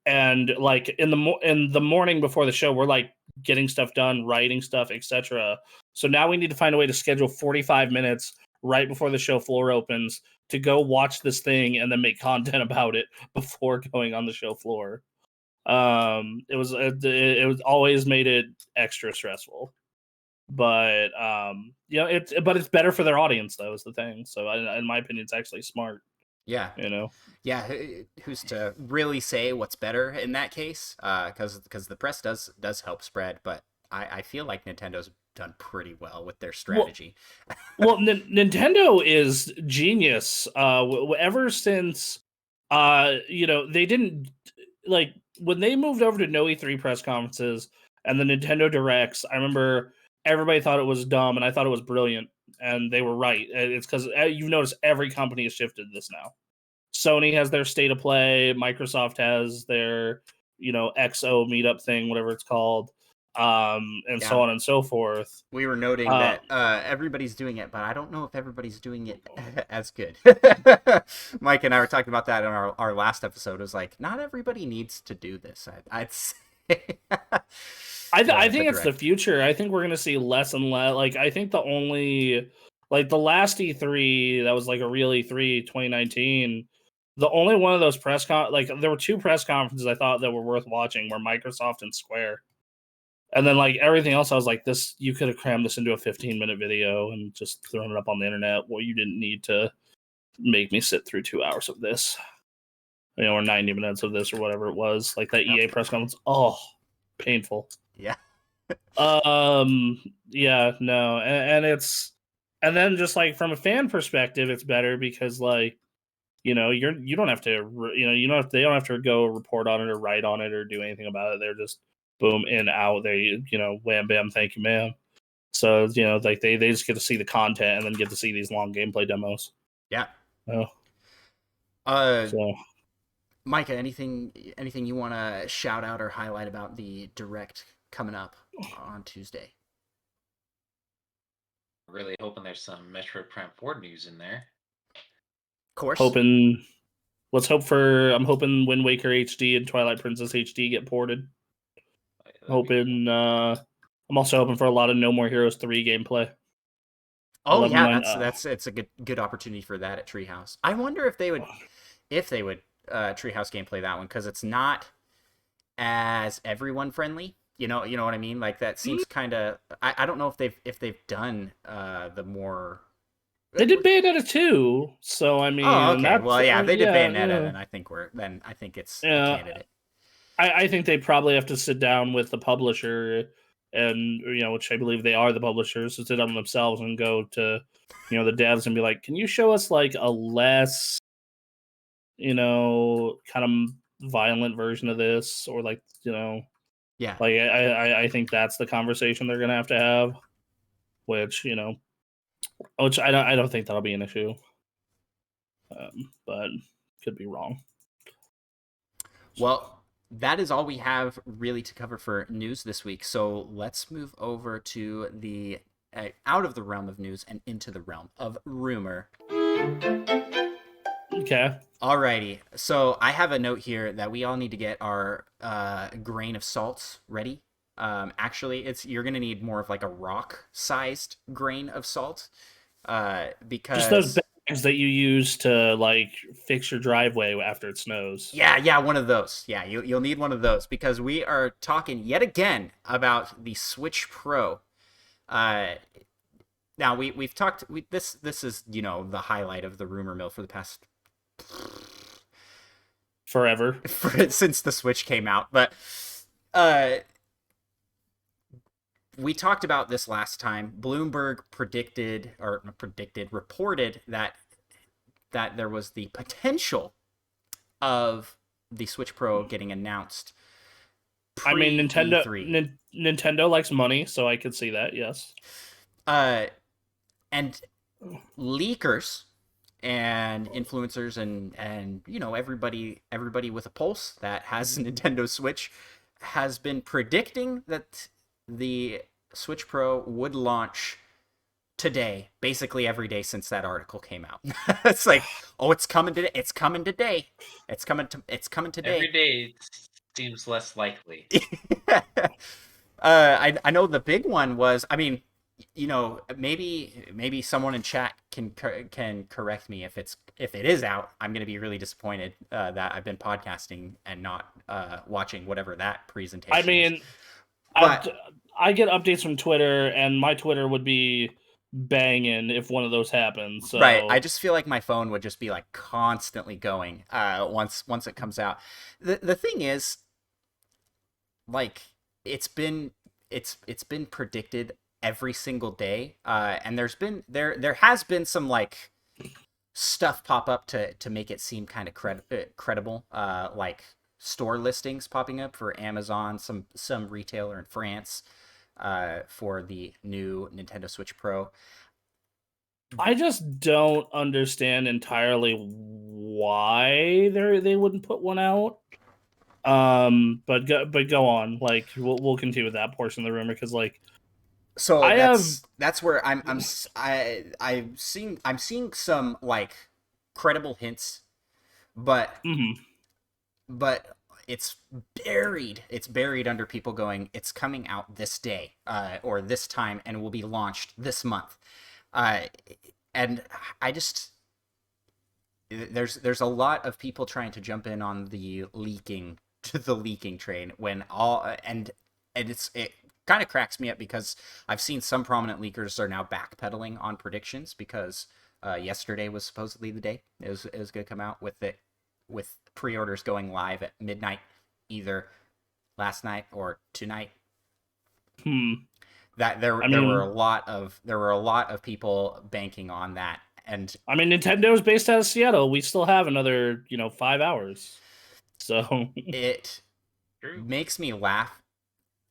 And like in the morning before the show, we're like getting stuff done, writing stuff, etc. So now we need to find a way to schedule 45 minutes right before the show floor opens to go watch this thing and then make content about it before going on the show floor. It was always made it extra stressful, but it's better for their audience though, is the thing. So in my opinion, it's actually smart. Yeah. Yeah. Who's to really say what's better in that case? Because the press does help spread, but I feel like Nintendo's done pretty well with their strategy. Well, Nintendo is genius. Ever since, they didn't like when they moved over to no E3 press conferences and the Nintendo Directs. I remember everybody thought it was dumb, and I thought it was brilliant, and they were right. It's because you've noticed every company has shifted this now. Sony has their State of Play. Microsoft has their, XO meetup thing, whatever it's called. So on and so forth. We were noting that everybody's doing it, but I don't know if everybody's doing it as good. Mike and I were talking about that in our last episode. It was like, not everybody needs to do this. I'd say. I think it's the future. I think we're going to see less and less. Like, I think the only, like the last E3 that was like a real E3 2019, the only one of those there were 2 press conferences I thought that were worth watching were Microsoft and Square. And then like everything else, I was like, this, you could have crammed this into a 15-minute video and just thrown it up on the internet. Well, you didn't need to make me sit through 2 hours of this, or 90 minutes of this or whatever it was. Like that EA press conference. Oh, painful. Yeah. Yeah, no, and then just like from a fan perspective, it's better because like you don't have to they don't have to go report on it or write on it or do anything about it. They're just boom in out there. Wham bam, thank you, ma'am. So like they just get to see the content and then get to see these long gameplay demos. Yeah. Oh. So Micah, anything you want to shout out or highlight about the direct coming up on Tuesday? Really hoping there's some Metroid Prime 4 news in there. Of course. I'm hoping Wind Waker HD and Twilight Princess HD get ported. I'm also hoping for a lot of No More Heroes 3 gameplay. Oh yeah, it's a good opportunity for that at Treehouse. I wonder if they would Treehouse gameplay that one, because it's not as everyone friendly. You know what I mean? Like that seems kind of. I don't know if they've done the more. They did Bayonetta 2, so I mean. Oh, okay. Well, yeah, they did Bayonetta, and I think it's a candidate. I think they probably have to sit down with the publisher, and which I believe they are the publishers, to sit down themselves and go to the devs and be like, can you show us like a less kind of violent version of this, or like yeah, like I think that's the conversation they're gonna have to have, which I don't think that'll be an issue, but could be wrong. Well, that is all we have really to cover for news this week. So let's move over to the out of the realm of news and into the realm of rumor. Okay. Alrighty. So I have a note here that we all need to get our grain of salt ready. Actually, you're gonna need more of like a rock-sized grain of salt, because just those bags that you use to like fix your driveway after it snows. Yeah, one of those. Yeah, you'll need one of those, because we are talking yet again about the Switch Pro. Now we've talked. This is the highlight of the rumor mill for the past forever since the Switch came out. But we talked about this last time. Bloomberg reported that there was the potential of the Switch Pro getting announced. I mean, Nintendo likes money, so I could see that. Yes. And leakers and influencers and everybody with a pulse that has a Nintendo Switch has been predicting that the Switch Pro would launch today, basically every day since that article came out. It's like, oh, it's coming today. It's coming today. It's coming today. Every day seems less likely. I know the big one was, I mean, maybe someone in chat can correct me if it is out. I'm going to be really disappointed that I've been podcasting and not watching whatever that presentation is. I mean, I get updates from Twitter, and my Twitter would be banging if one of those happens. So. Right. I just feel like my phone would just be like constantly going once it comes out. The thing is, like, it's been predicted every single day, and there has been some like stuff pop up to make it seem kind of credible, like store listings popping up for Amazon, some retailer in France, for the new Nintendo Switch Pro. I just don't understand entirely why they wouldn't put one out. But go on. Like we'll continue with that portion of the rumor, because like. So that's where I'm seeing some like credible hints, but but it's buried under people going, it's coming out this day or this time and will be launched this month, and I just there's a lot of people trying to jump in on the leaking train when it kind of cracks me up, because I've seen some prominent leakers are now backpedaling on predictions, because yesterday was supposedly the day it was going to come out, with pre-orders going live at midnight either last night or tonight. That there were a lot of people banking on that. And I mean, Nintendo's based out of Seattle. We still have another 5 hours, so it makes me laugh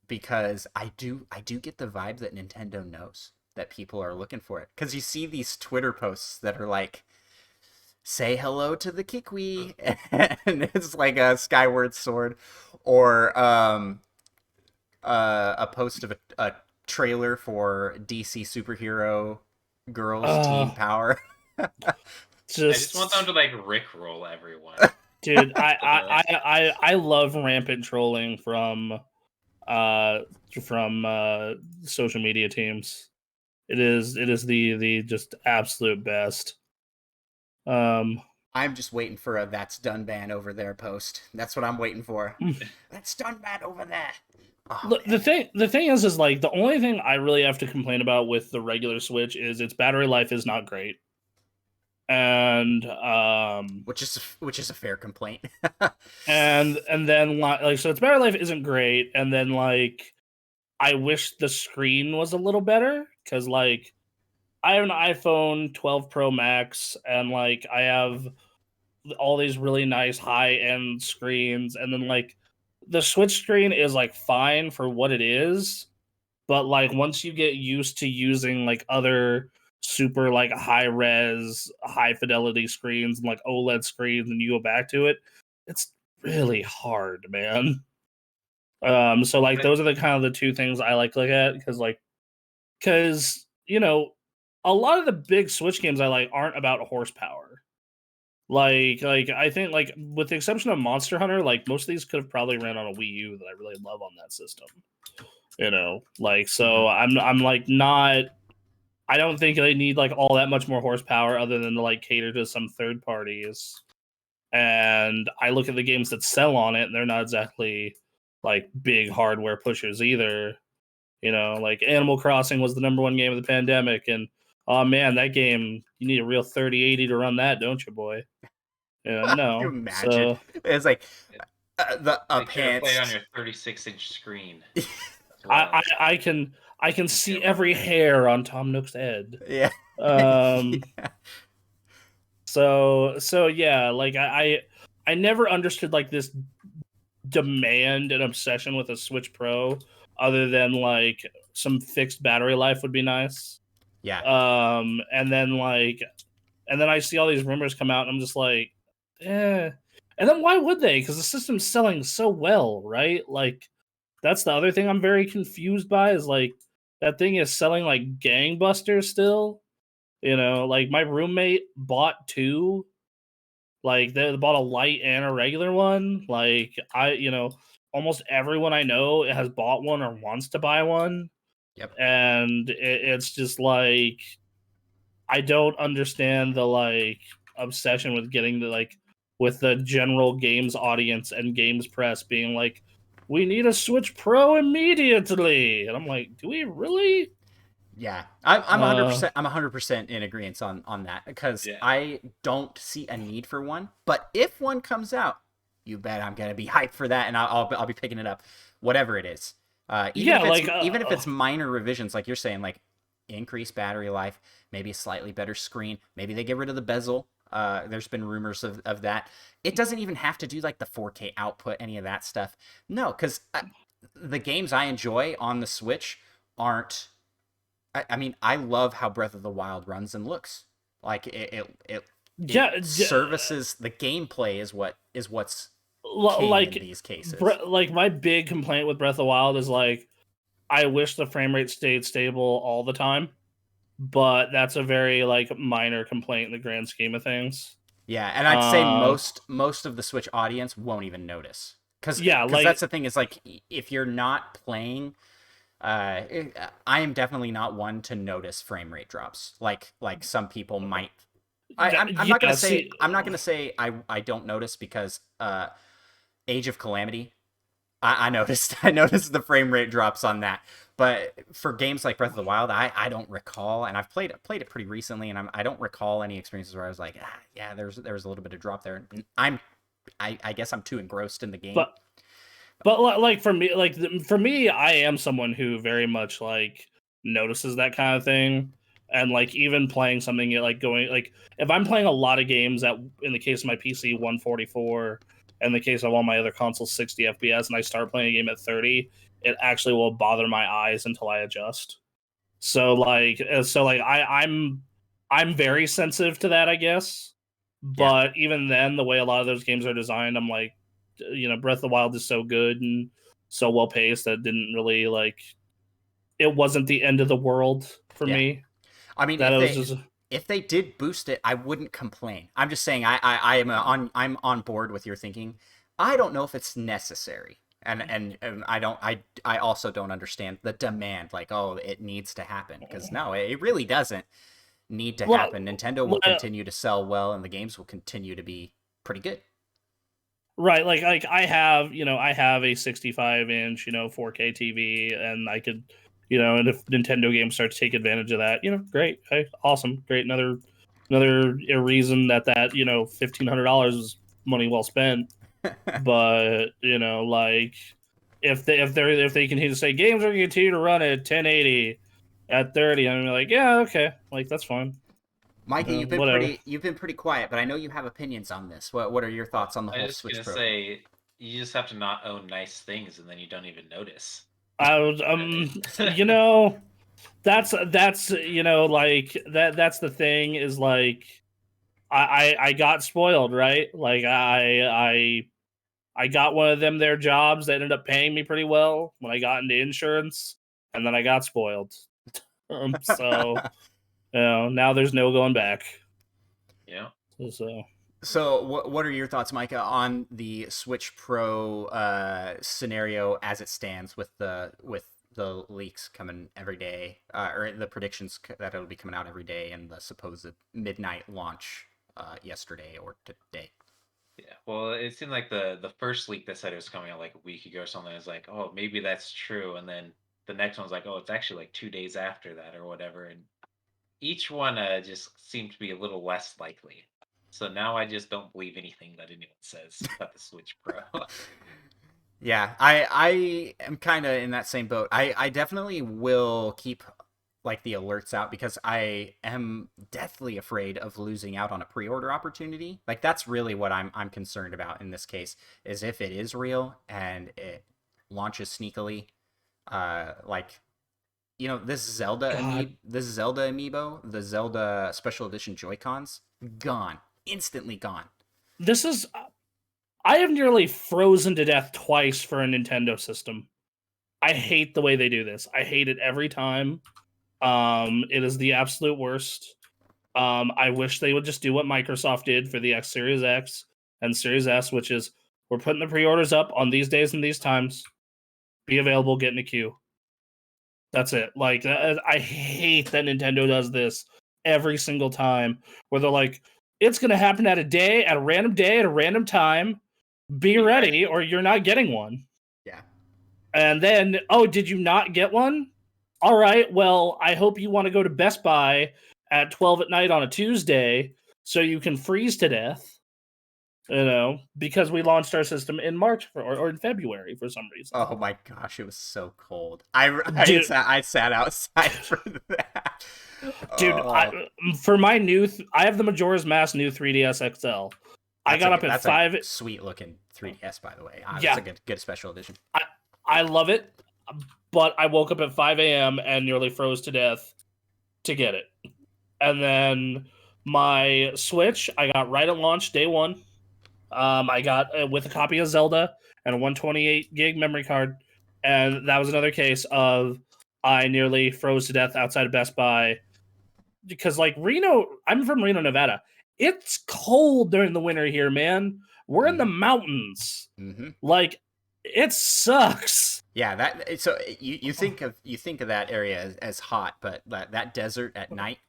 because I do get the vibe that Nintendo knows that people are looking for it, because you see these Twitter posts that are like, say hello to the Kikwi, and it's like a Skyward Sword, or a post of a trailer for DC superhero girls Teen Power. I just want them to like rickroll everyone. Dude, I love rampant trolling from social media teams. It is the just absolute best. I'm just waiting for a "that's done" ban over there post. That's what I'm waiting for. That's done ban over there. Oh, the thing is like, the only thing I really have to complain about with the regular Switch is its battery life is not great. And which is a fair complaint. and then like, so its battery life isn't great, and then like, I wish the screen was a little better, because like, I have an iPhone 12 Pro Max, and like, I have all these really nice high-end screens, and then like, the Switch screen is like fine for what it is, but like, once you get used to using like other super like high res, high fidelity screens and like OLED screens, and you go back to it, it's really hard, man. So like, those are the kind of the two things I like look at, because a lot of the big Switch games I like aren't about horsepower. Like I think, like, with the exception of Monster Hunter, like, most of these could have probably ran on a Wii U that I really love on that system. Like, so I'm like, not. I don't think they need like all that much more horsepower, other than to like cater to some third parties. And I look at the games that sell on it, and they're not exactly like big hardware pushers either. Like, Animal Crossing was the #1 game of the pandemic, and oh man, that game, you need a real 3080 to run that, don't you, boy? Yeah, no. Can you imagine? So, it's like the pants. Play on your 36-inch screen. Well. I can see every hair on Tom Nook's head. Yeah. Yeah. So yeah, like, I never understood like this demand and obsession with a Switch Pro, other than like some fixed battery life would be nice. Yeah. And then I see all these rumors come out, and I'm just like, eh. And then why would they? Because the system's selling so well, right? Like, that's the other thing I'm very confused by, is like, that thing is selling like gangbusters still. Like, my roommate bought 2. Like, they bought a light and a regular one. Like, almost everyone I know has bought one or wants to buy one. Yep. And it's just like, I don't understand the like obsession with getting with the general games audience and games press being like, we need a Switch Pro immediately. And I'm like, do we really? Yeah, I'm 100%. I'm 100% in agreement on that, because I don't see a need for one. But if one comes out, you bet I'm gonna be hyped for that, and I'll be picking it up, whatever it is. Even if it's minor revisions, like you're saying, like increased battery life, maybe a slightly better screen, maybe they get rid of the bezel. There's been rumors of that. It doesn't even have to do like the 4K output, any of that stuff. No, because the games I enjoy on the Switch aren't. I mean, I love how Breath of the Wild runs and looks. Like, it services the gameplay is what's king like in these cases. Like, my big complaint with Breath of the Wild is like, I wish the frame rate stayed stable all the time, but that's a very like minor complaint in the grand scheme of things. Yeah, and I'd say most of the Switch audience won't even notice, because that's the thing, is like, if you're not playing. I am definitely not one to notice frame rate drops like some people might. I'm not gonna say I don't notice, because Age of Calamity, I noticed the frame rate drops on that. But for games like Breath of the Wild, I don't recall, and I've played it pretty recently, and I don't recall any experiences where I was like, yeah, there was a little bit of drop there. I guess I'm too engrossed in the game. But like for me, I am someone who very much like notices that kind of thing, and like even playing something like going like if I'm playing a lot of games at in the case of my PC 144, in the case of all my other consoles 60 FPS, and I start playing a game at 30, it actually will bother my eyes until I adjust. So I'm very sensitive to that, I guess. But even then, the way a lot of those games are designed, I'm like, Breath of the Wild is so good and so well paced that it didn't really like. It wasn't the end of the world for me. I mean, that if they did boost it, I wouldn't complain. I'm just saying I'm on board with your thinking. I don't know if it's necessary. And I also don't understand the demand, like, oh, it needs to happen, because no, it really doesn't need to happen. Nintendo will continue to sell well, and the games will continue to be pretty good. Right, like I have a 65-inch 4K TV, and I could and if Nintendo games start to take advantage of that, great, hey, awesome, great, another reason that $1,500 is money well spent. But like if they continue to say games are going to continue to run at 1080 at 30, I'm like, yeah, okay, like that's fine. Mikey, you've been pretty quiet, but I know you have opinions on this. What are your thoughts on the whole Switch Pro? Say you just have to not own nice things, and then you don't even notice. I was that's like that's the thing is like I got spoiled, right? Like I got one of them their jobs that ended up paying me pretty well when I got into insurance, and then I got spoiled. So now there's no going back. Yeah. So what are your thoughts, Micah, on the Switch Pro scenario as it stands with the leaks coming every day, or the predictions that it'll be coming out every day, and the supposed midnight launch yesterday or today? Yeah, well, it seemed like the first leak that said it was coming out like a week ago or something is like, oh, maybe that's true, and then the next one's like, oh, it's actually like 2 days after that or whatever, and each one just seemed to be a little less likely. So now I just don't believe anything that anyone says about the Switch Pro. Yeah, I am kind of in that same boat. I definitely will keep like the alerts out, because I am deathly afraid of losing out on a pre-order opportunity. Like that's really what I'm concerned about in this case, is if it is real and it launches sneakily, like this Zelda amiibo, the Zelda special edition Joy-Cons, gone, instantly gone. I have nearly frozen to death twice for a Nintendo system. I hate the way they do this. I hate it every time. It is the absolute worst. I wish they would just do what Microsoft did for the X Series X and Series S, which is we're putting the pre-orders up on these days and these times. Be available, get in a queue. That's it. Like, I hate that Nintendo does this every single time, where they're like, it's going to happen at a random time. Be ready, or you're not getting one. Yeah. And then, oh, did you not get one? All right, well, I hope you want to go to Best Buy at 12 at night on a Tuesday so you can freeze to death, because we launched our system in March or in February for some reason. Oh my gosh, it was so cold. I sat outside for that. Dude, for my I have the Majora's Mask new 3DS XL. I got up at 5. A sweet looking 3DS, by the way. Yeah, it's a good special edition. I love it, but I woke up at 5 a.m. and nearly froze to death to get it. And then my Switch, I got right at launch, day one. I got with a copy of Zelda and a 128 gig memory card, and that was another case of I nearly froze to death outside of Best Buy, because like I'm from Reno, Nevada. It's cold during the winter here, man. We're in the mountains. Mm-hmm. Like, it sucks. Yeah, so you think of that area as hot, but that desert at night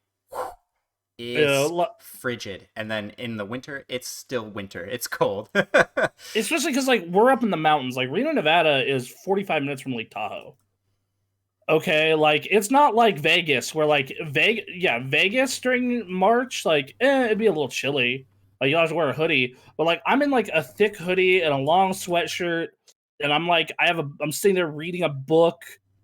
is frigid, and then in the winter it's still winter. It's cold. Especially because like we're up in the mountains. Like Reno, Nevada is 45 minutes from Lake Tahoe. Okay, like it's not like Vegas, where like Vegas during March, like it'd be a little chilly. Like you have to wear a hoodie, but like I'm in like a thick hoodie and a long sweatshirt, and I'm like, I'm sitting there reading a book,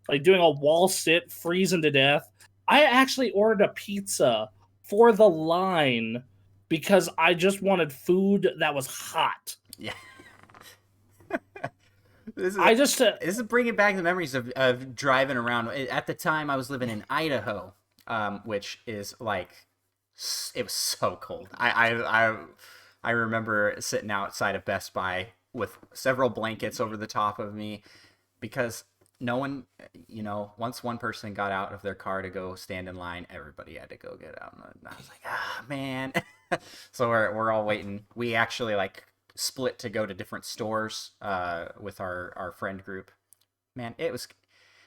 like doing a wall sit, freezing to death. I actually ordered a pizza for the line because I just wanted food that was hot. Yeah. This is bringing back the memories of driving around. At the time, I was living in Idaho, which is like, it was so cold. I remember sitting outside of Best Buy with several blankets over the top of me because no one, once one person got out of their car to go stand in line, everybody had to go get out. And I was like, man. So we're all waiting. We actually split to go to different stores with our friend group. Man, it was,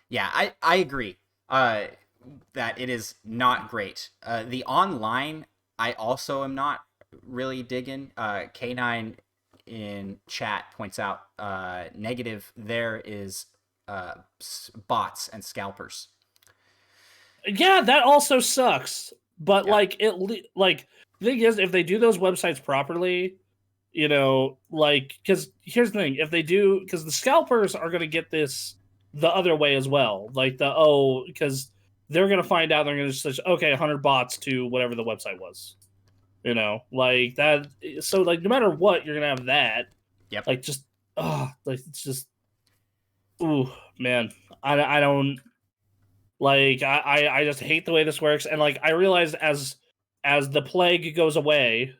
yeah, I agree that it is not great. The online, I also am not really digging. K9 in chat points out negative there is bots and scalpers. Yeah, that also sucks. But the thing is, if they do those websites properly, because here's the thing, if they do, because the scalpers are going to get this the other way as well, because they're going to find out, they're going to just okay, 100 bots to whatever the website was, like that. So no matter what, you're going to have that. Yep. It's just, ooh, man, I don't I just hate the way this works. And I realized as the plague goes away,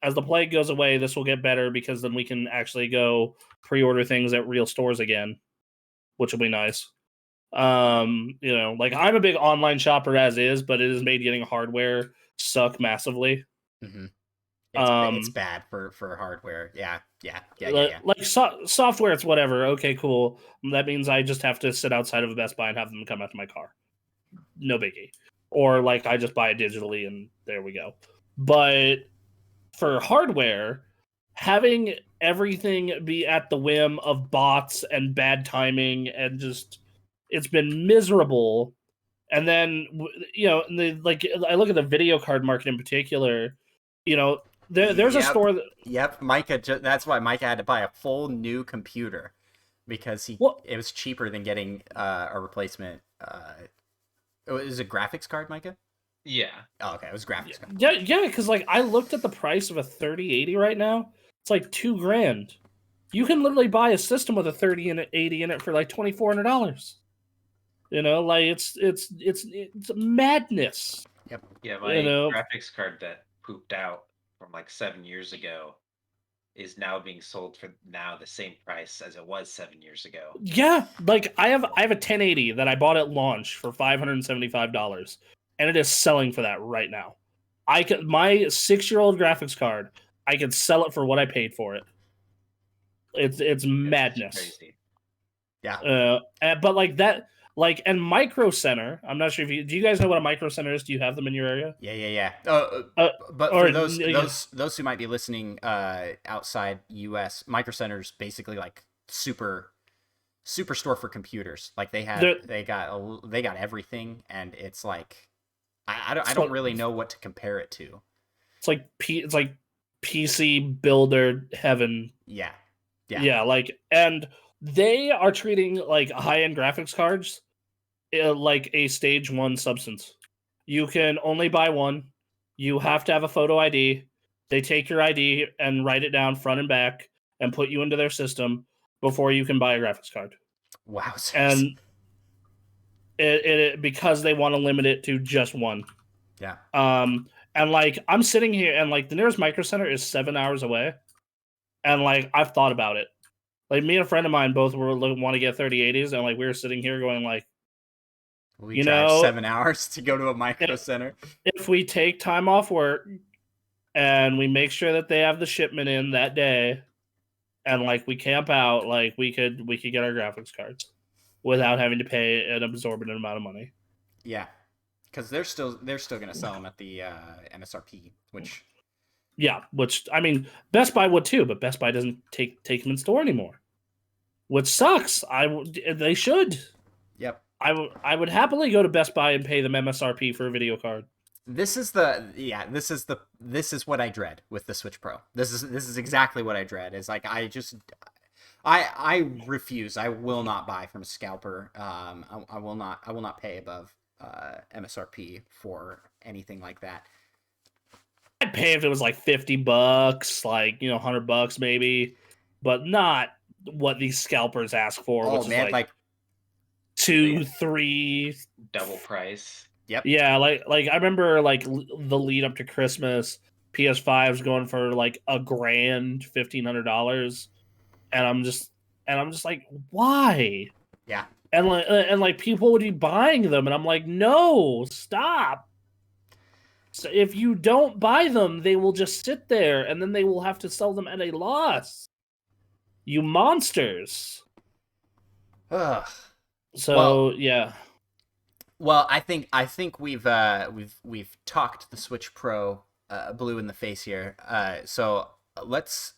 this will get better because then we can actually go pre-order things at real stores again, which will be nice. I'm a big online shopper as is, but it has made getting hardware suck massively. Mm-hmm. It's bad for hardware. Yeah. Software, it's whatever. Okay, cool. That means I just have to sit outside of a Best Buy and have them come out to my car. No biggie. Or I just buy it digitally and there we go. But for hardware, having everything be at the whim of bots and bad timing and just, it's been miserable. And then I look at the video card market in particular. There's a store that... Yep, Micah. That's why Micah had to buy a full new computer because it was cheaper than getting a replacement. Is it a graphics card, Micah? Yeah. Oh, okay. It was graphics card. Yeah, because I looked at the price of a 3080 right now. It's $2,000. You can literally buy a system with a 3080 in it for $2,400. It's madness. Yep. Yeah, my graphics card that pooped out from 7 years ago is now being sold for the same price as it was 7 years ago. Yeah, I have a 1080 that I bought at launch for $575, and it is selling for that right now. My 6-year-old graphics card, I could sell it for what I paid for it. It's madness. Crazy. Yeah. But that. And Micro Center, I'm not sure do you guys know what a Micro Center is? Do you have them in your area? Yeah. But for those who might be listening outside US, Micro Center is basically super store for computers. They got everything, and it's I don't really know what to compare it to. It's like PC builder heaven. Yeah. And they are treating high-end graphics cards like a stage 1 substance. You can only buy one. You have to have a photo ID. They take your ID and write it down front and back and put you into their system before you can buy a graphics card. Wow. And it because they want to limit it to just one. Yeah. And I'm sitting here and the nearest Micro Center is 7 hours away. And I've thought about it. Me and a friend of mine both want to get 3080s, and we were sitting here going we drive 7 hours to go to a Micro Center. If we take time off work and we make sure that they have the shipment in that day, and we camp out, we could get our graphics cards without having to pay an exorbitant amount of money. Yeah, because they're still going to sell them at the MSRP, which. Yeah, which I mean, Best Buy would too, but Best Buy doesn't take them in store anymore, which sucks. They should. Yep. I would happily go to Best Buy and pay them MSRP for a video card. This is what I dread with the Switch Pro. This is exactly what I dread. Is I refuse. I will not buy from a scalper. I will not. I will not pay above MSRP for anything like that. I'd pay if it was like $50, like $100 maybe, but not what these scalpers ask for, Oh which is man, like like 2, 3. Double price. Yep. Yeah, like I remember like the lead up to Christmas, PS5's going for like $1,000, $1,500, and I'm just like, why? Yeah. And like people would be buying them, and I'm like, no, stop. So if you don't buy them, they will just sit there, and then they will have to sell them at a loss. You monsters. Ugh. So yeah. Well, I think we've talked the Switch Pro blue in the face here. So let's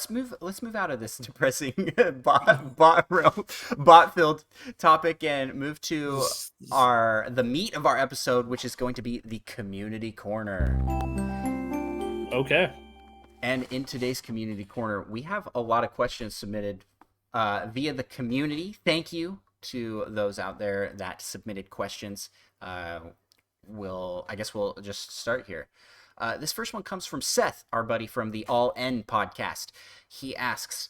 move out of this depressing bot filled topic and move to the meat of our episode, which is going to be the community corner. Okay. And in today's community corner, we have a lot of questions submitted via the community. Thank you to those out there that submitted questions. I guess we'll just start here. This first one comes from Seth, our buddy from the All N podcast. He asks,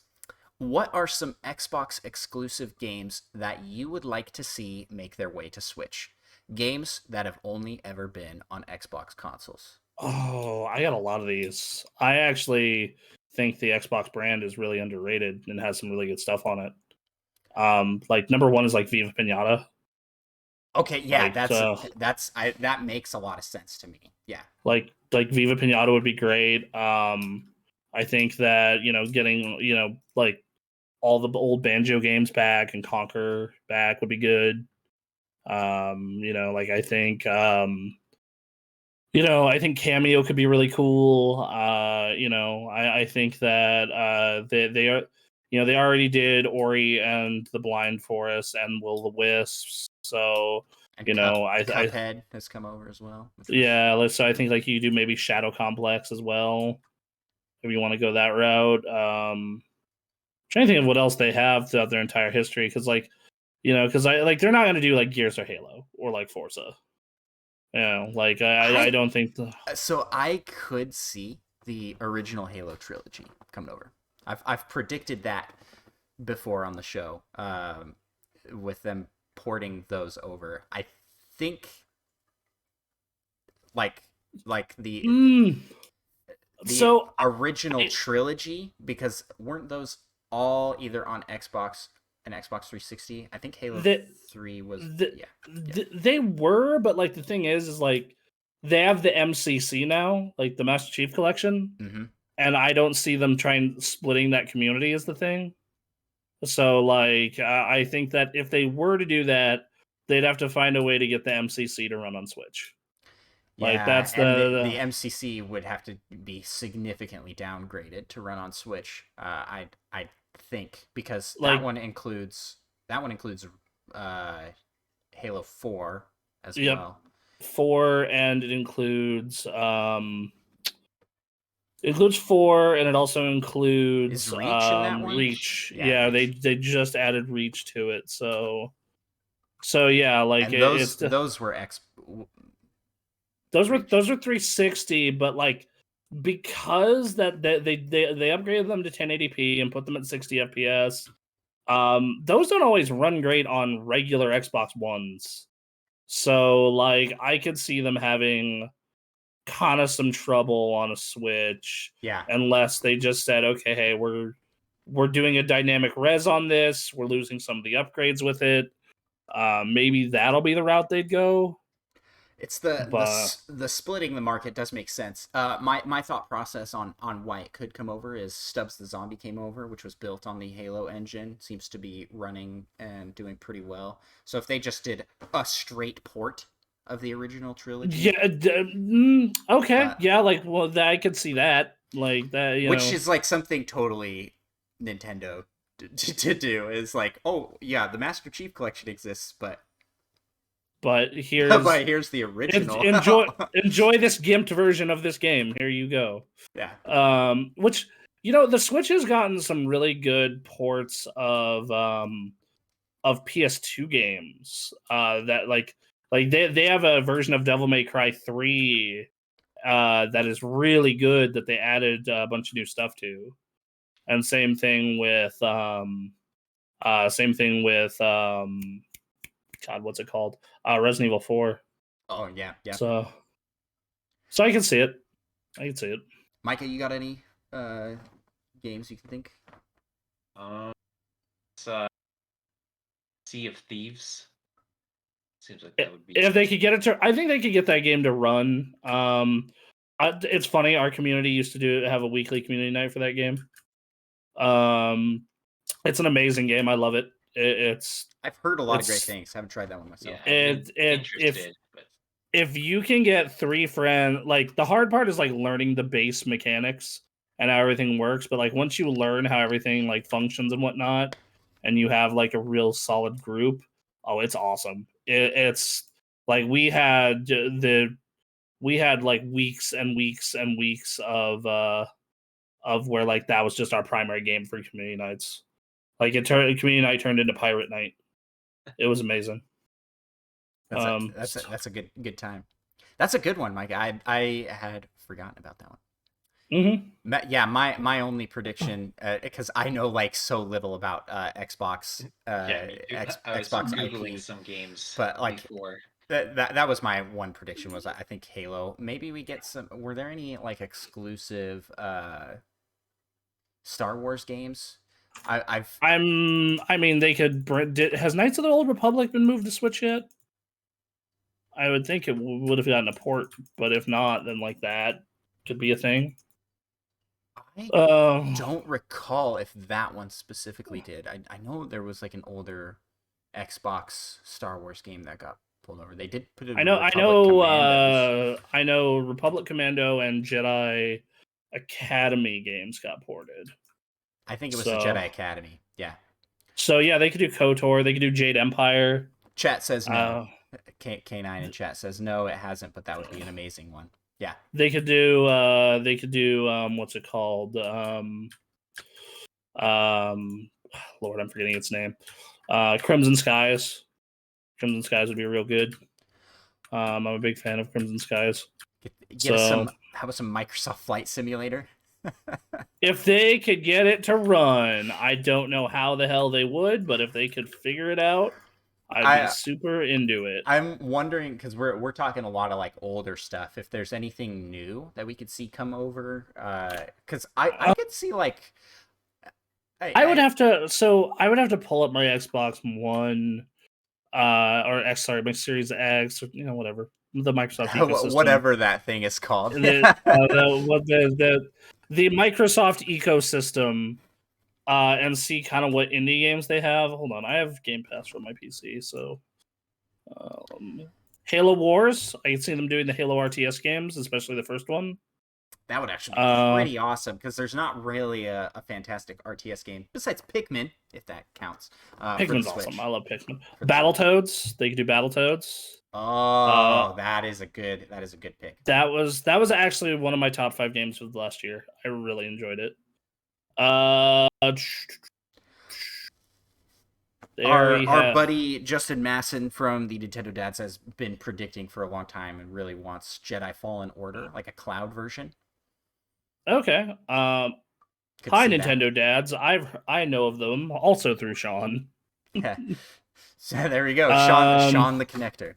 what are some Xbox exclusive games that you would like to see make their way to Switch? Games that have only ever been on Xbox consoles. Oh, I got a lot of these. I actually think the Xbox brand is really underrated and has some really good stuff on it. Like number one is like Viva Pinata. Okay, yeah, Like, that makes a lot of sense to me. Yeah. Like Viva Pinata would be great. I think that, getting, like all the old Banjo games back and Conquer back would be good. Like I think Cameo could be really cool. I think that they are, they already did Ori and the Blind Forest and Will the Wisps. So, And Cuphead has come over as well. So I think like you do maybe Shadow Complex as well, if you want to go that route. Trying to think of what else they have throughout their entire history, because they're not going to do like Gears or Halo or like Forza. I don't think so. I could see the original Halo trilogy coming over. I've predicted that before on the show, with them porting those over. I think like the original trilogy, because weren't those all either on Xbox and Xbox 360? I think Halo 3 was they were, but like the thing is like they have the MCC now, like the Master Chief Collection, and I don't see them splitting that community as the thing. So like I think that if they were to do that, they'd have to find a way to get the MCC to run on Switch. Like that's the MCC would have to be significantly downgraded to run on Switch. I think, because that one includes Halo 4 as well. 4, and it includes 4, and it also includes Reach in that one? Reach. Yeah, Reach. They just added Reach to it. So yeah, like and those were those were 360, but like because that they upgraded them to 1080p and put them at 60 FPS. Those don't always run great on regular Xbox Ones. So like I could see them having kind of some trouble on a Switch. Yeah. Unless they just said, okay, hey, we're doing a dynamic res on this. We're losing some of the upgrades with it. Maybe that'll be the route they'd go. It's the splitting the market does make sense. My thought process on why it could come over is Stubbs the Zombie came over, which was built on the Halo engine, seems to be running and doing pretty well. So if they just did a straight port of the original trilogy, okay, I could see that, like that, which is like something totally Nintendo to do, is like, oh yeah, the Master Chief Collection exists, but here's the original. Enjoy this gimped version of this game. Here you go. Yeah. Which The Switch has gotten some really good ports of PS2 games. That like they have a version of Devil May Cry 3 that is really good that they added a bunch of new stuff to. And same thing with God, what's it called? Resident Evil 4. Oh yeah. So I can see it. Micah, you got any games you can think? It's Sea of Thieves. Seems like that would be. If they could get it to, I think they could get that game to run. It's funny. Our community used to have a weekly community night for that game. It's an amazing game. I love it. I've heard a lot of great things. I haven't tried that one myself. Interested, if you can get 3 friends, like the hard part is like learning the base mechanics and how everything works. But like once you learn how everything like functions and whatnot, and you have like a real solid group, oh, it's awesome. It's like we had like weeks and weeks and weeks of where like that was just our primary game for community nights. Like community night turned into pirate night. It was amazing. That's a good time. That's a good one, Mike. I had forgotten about that one. Mm-hmm. Yeah, my only prediction, because I know like so little about Xbox. I was Xbox Googling IP, some games, but like before. That was my one prediction. Was I think Halo. Maybe we get some. Were there any like exclusive Star Wars games? I mean, they could. Has Knights of the Old Republic been moved to Switch yet? I would think it would have gotten a port, but if not, then like that could be a thing. I don't recall if that one specifically did. I know there was like an older Xbox Star Wars game that got pulled over. They did put it. I know Republic Commando and Jedi Academy games got ported. I think it was the Jedi Academy. Yeah. So yeah, they could do KOTOR. They could do Jade Empire. Chat says no. K9 in chat says no, it hasn't, but that would be an amazing one. Yeah. They could do what's it called? Lord, I'm forgetting its name. Crimson Skies. Crimson Skies would be real good. I'm a big fan of Crimson Skies. How about some Microsoft Flight Simulator? If they could get it to run, I don't know how the hell they would, but if they could figure it out, I'd be super into it. I'm wondering, because we're talking a lot of like older stuff, if there's anything new that we could see come over. Because I could see like I would have to pull up my Xbox One, my Series X, or whatever, the Microsoft ecosystem, whatever that thing is called. The Microsoft ecosystem, and see kind of what indie games they have. Hold on, I have Game Pass for my PC, so Halo Wars. I can see them doing the Halo RTS games, especially the first one. That would actually be pretty awesome, because there's not really a fantastic RTS game besides Pikmin, if that counts. Pikmin's awesome. I love Pikmin. Battletoads. They could do Battletoads. Oh, that is a good pick. That was actually one of my top 5 games of last year. I really enjoyed it. Our buddy Justin Masson from the Nintendo Dads has been predicting for a long time and really wants Jedi Fallen Order, like a cloud version. Okay. Hi, Nintendo Dads. I know of them also through Sean. Yeah. So there we go, Sean the Connector.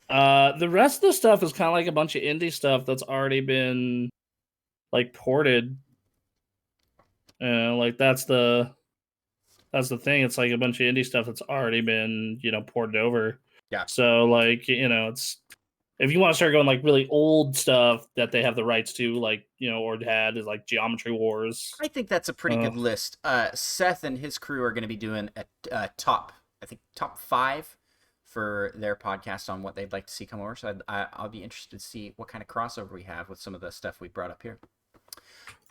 The rest of the stuff is kind of like a bunch of indie stuff that's already been like ported. Like that's the thing. It's like a bunch of indie stuff that's already been ported over. Yeah. So like it's, if you want to start going like really old stuff that they have the rights to, like or had, is like Geometry Wars. I think that's a pretty good list. Seth and his crew are going to be doing a top 5 for their podcast on what they'd like to see come over. So I'll be interested to see what kind of crossover we have with some of the stuff we brought up here.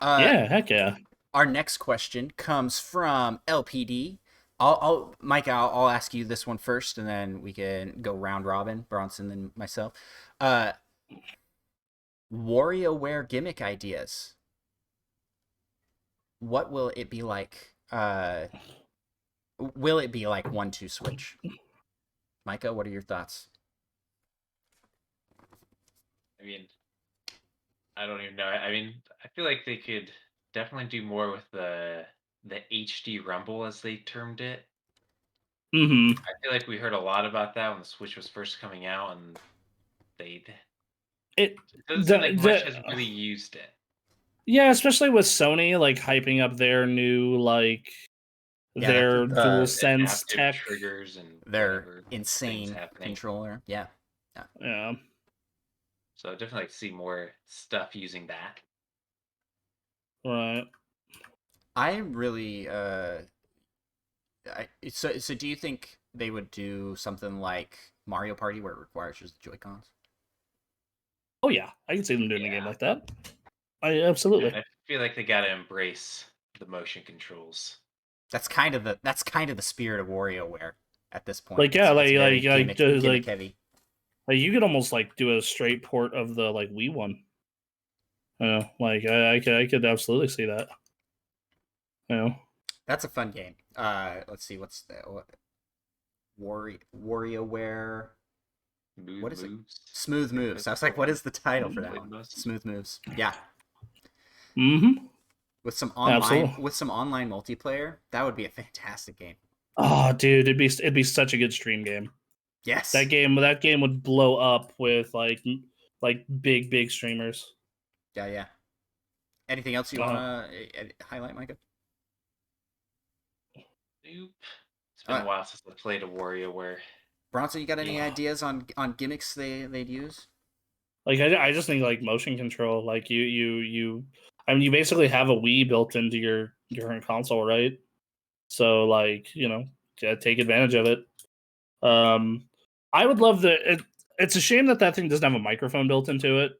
Yeah, heck yeah. Our next question comes from ElPeeDee. Mike, I'll ask you this one first, and then we can go round robin, Bronson and myself. Warioware gimmick ideas. what will it be like? Will it be like 1-2 switch? Micah, what are your thoughts? I mean, I don't even know. I mean, I feel like they could definitely do more with the HD Rumble, as they termed it. Mm-hmm. I feel like we heard a lot about that when the Switch was first coming out, and it It doesn't seem like much has really used it. Yeah, especially with Sony like hyping up their new their dual sense Adaptive tech. triggers and Their things insane happening. controller. Yeah. Yeah. So I'd definitely like to see more stuff using that. Right. I really so do you think they would do something like Mario Party where it requires just the Joy-Cons? Oh yeah, I can see them doing a game Yeah. like that. Absolutely. And I feel like they gotta embrace the motion controls. That's kind of the spirit of WarioWare at this point. Like yeah, It's very gimmick like heavy. you could almost like do a straight port of the like Wii one. Like I could absolutely see that. That's a fun game. Let's see what's the WarioWare. What is Moves. it? Smooth Moves. I was like, what is the title for that Like one? most. Smooth Moves. Yeah. Mm-hmm. With some Absolutely. online multiplayer, that would be a fantastic game. Oh, dude, it'd be such a good stream game. Yes. That game would blow up with like big streamers. Yeah. Anything else you want to highlight, Micah? Nope. It's been a while since I played a WarioWare. Bronson, you got any ideas on gimmicks they'd use? Like I just think like motion control. Like you I mean you basically have a Wii built into your current console, right? So like, take advantage of it. I would love it's a shame that thing doesn't have a microphone built into it.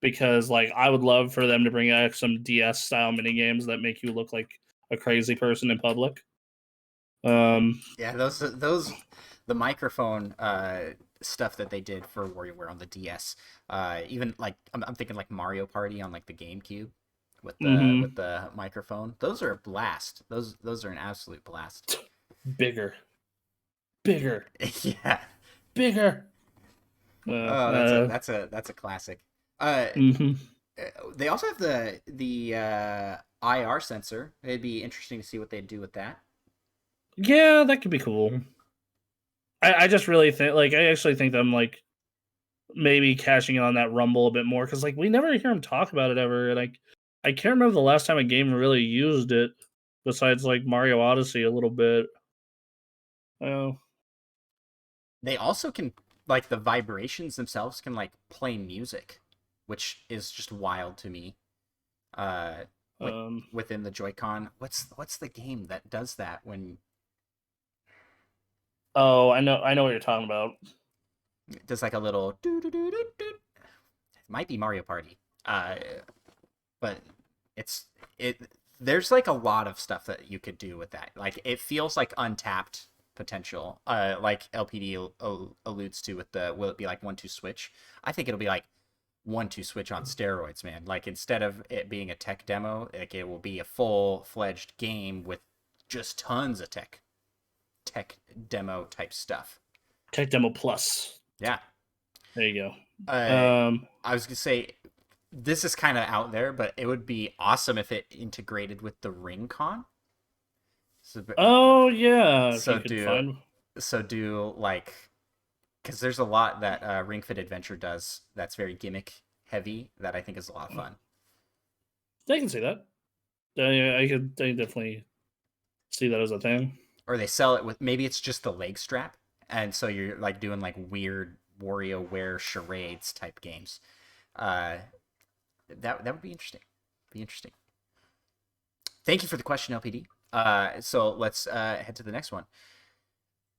Because like I would love for them to bring out some DS style mini games that make you look like a crazy person in public. Yeah, the microphone stuff that they did for WarioWare on the DS. Even like I'm thinking like Mario Party on like the GameCube with the microphone. Those are a blast. Those are an absolute blast. Bigger. Yeah. Bigger. That's a classic. They also have the IR sensor. It'd be interesting to see what they'd do with that. Yeah, that could be cool. I just really think I actually think them like maybe cashing in on that Rumble a bit more because like we never hear them talk about it ever, and I can't remember the last time a game really used it besides like Mario Odyssey a little bit. Oh. They also can like the vibrations themselves can like play music, which is just wild to me. Within the Joy-Con, what's the game that does that when? Oh, I know what you're talking about. It does like a little It might be Mario Party. But there's like a lot of stuff that you could do with that. Like it feels like untapped potential. Like ElPeeDee alludes to with the will it be like 1-2 switch? I think it'll be like 1-2 switch on steroids, man. Like instead of it being a tech demo, like it will be a full-fledged game with just tons of tech demo type stuff. Tech demo plus. Yeah. There you go. I was gonna say this is kind of out there, but it would be awesome if it integrated with the Ring Con. Oh yeah. So do like, because there's a lot that Ring Fit Adventure does that's very gimmick heavy that I think is a lot of fun. I can see that. I could definitely see that as a thing. Or they sell it with maybe it's just the leg strap, and so you're like doing like weird WarioWare charades type games. That would be interesting. Thank you for the question, ElPeeDee. So let's head to the next one.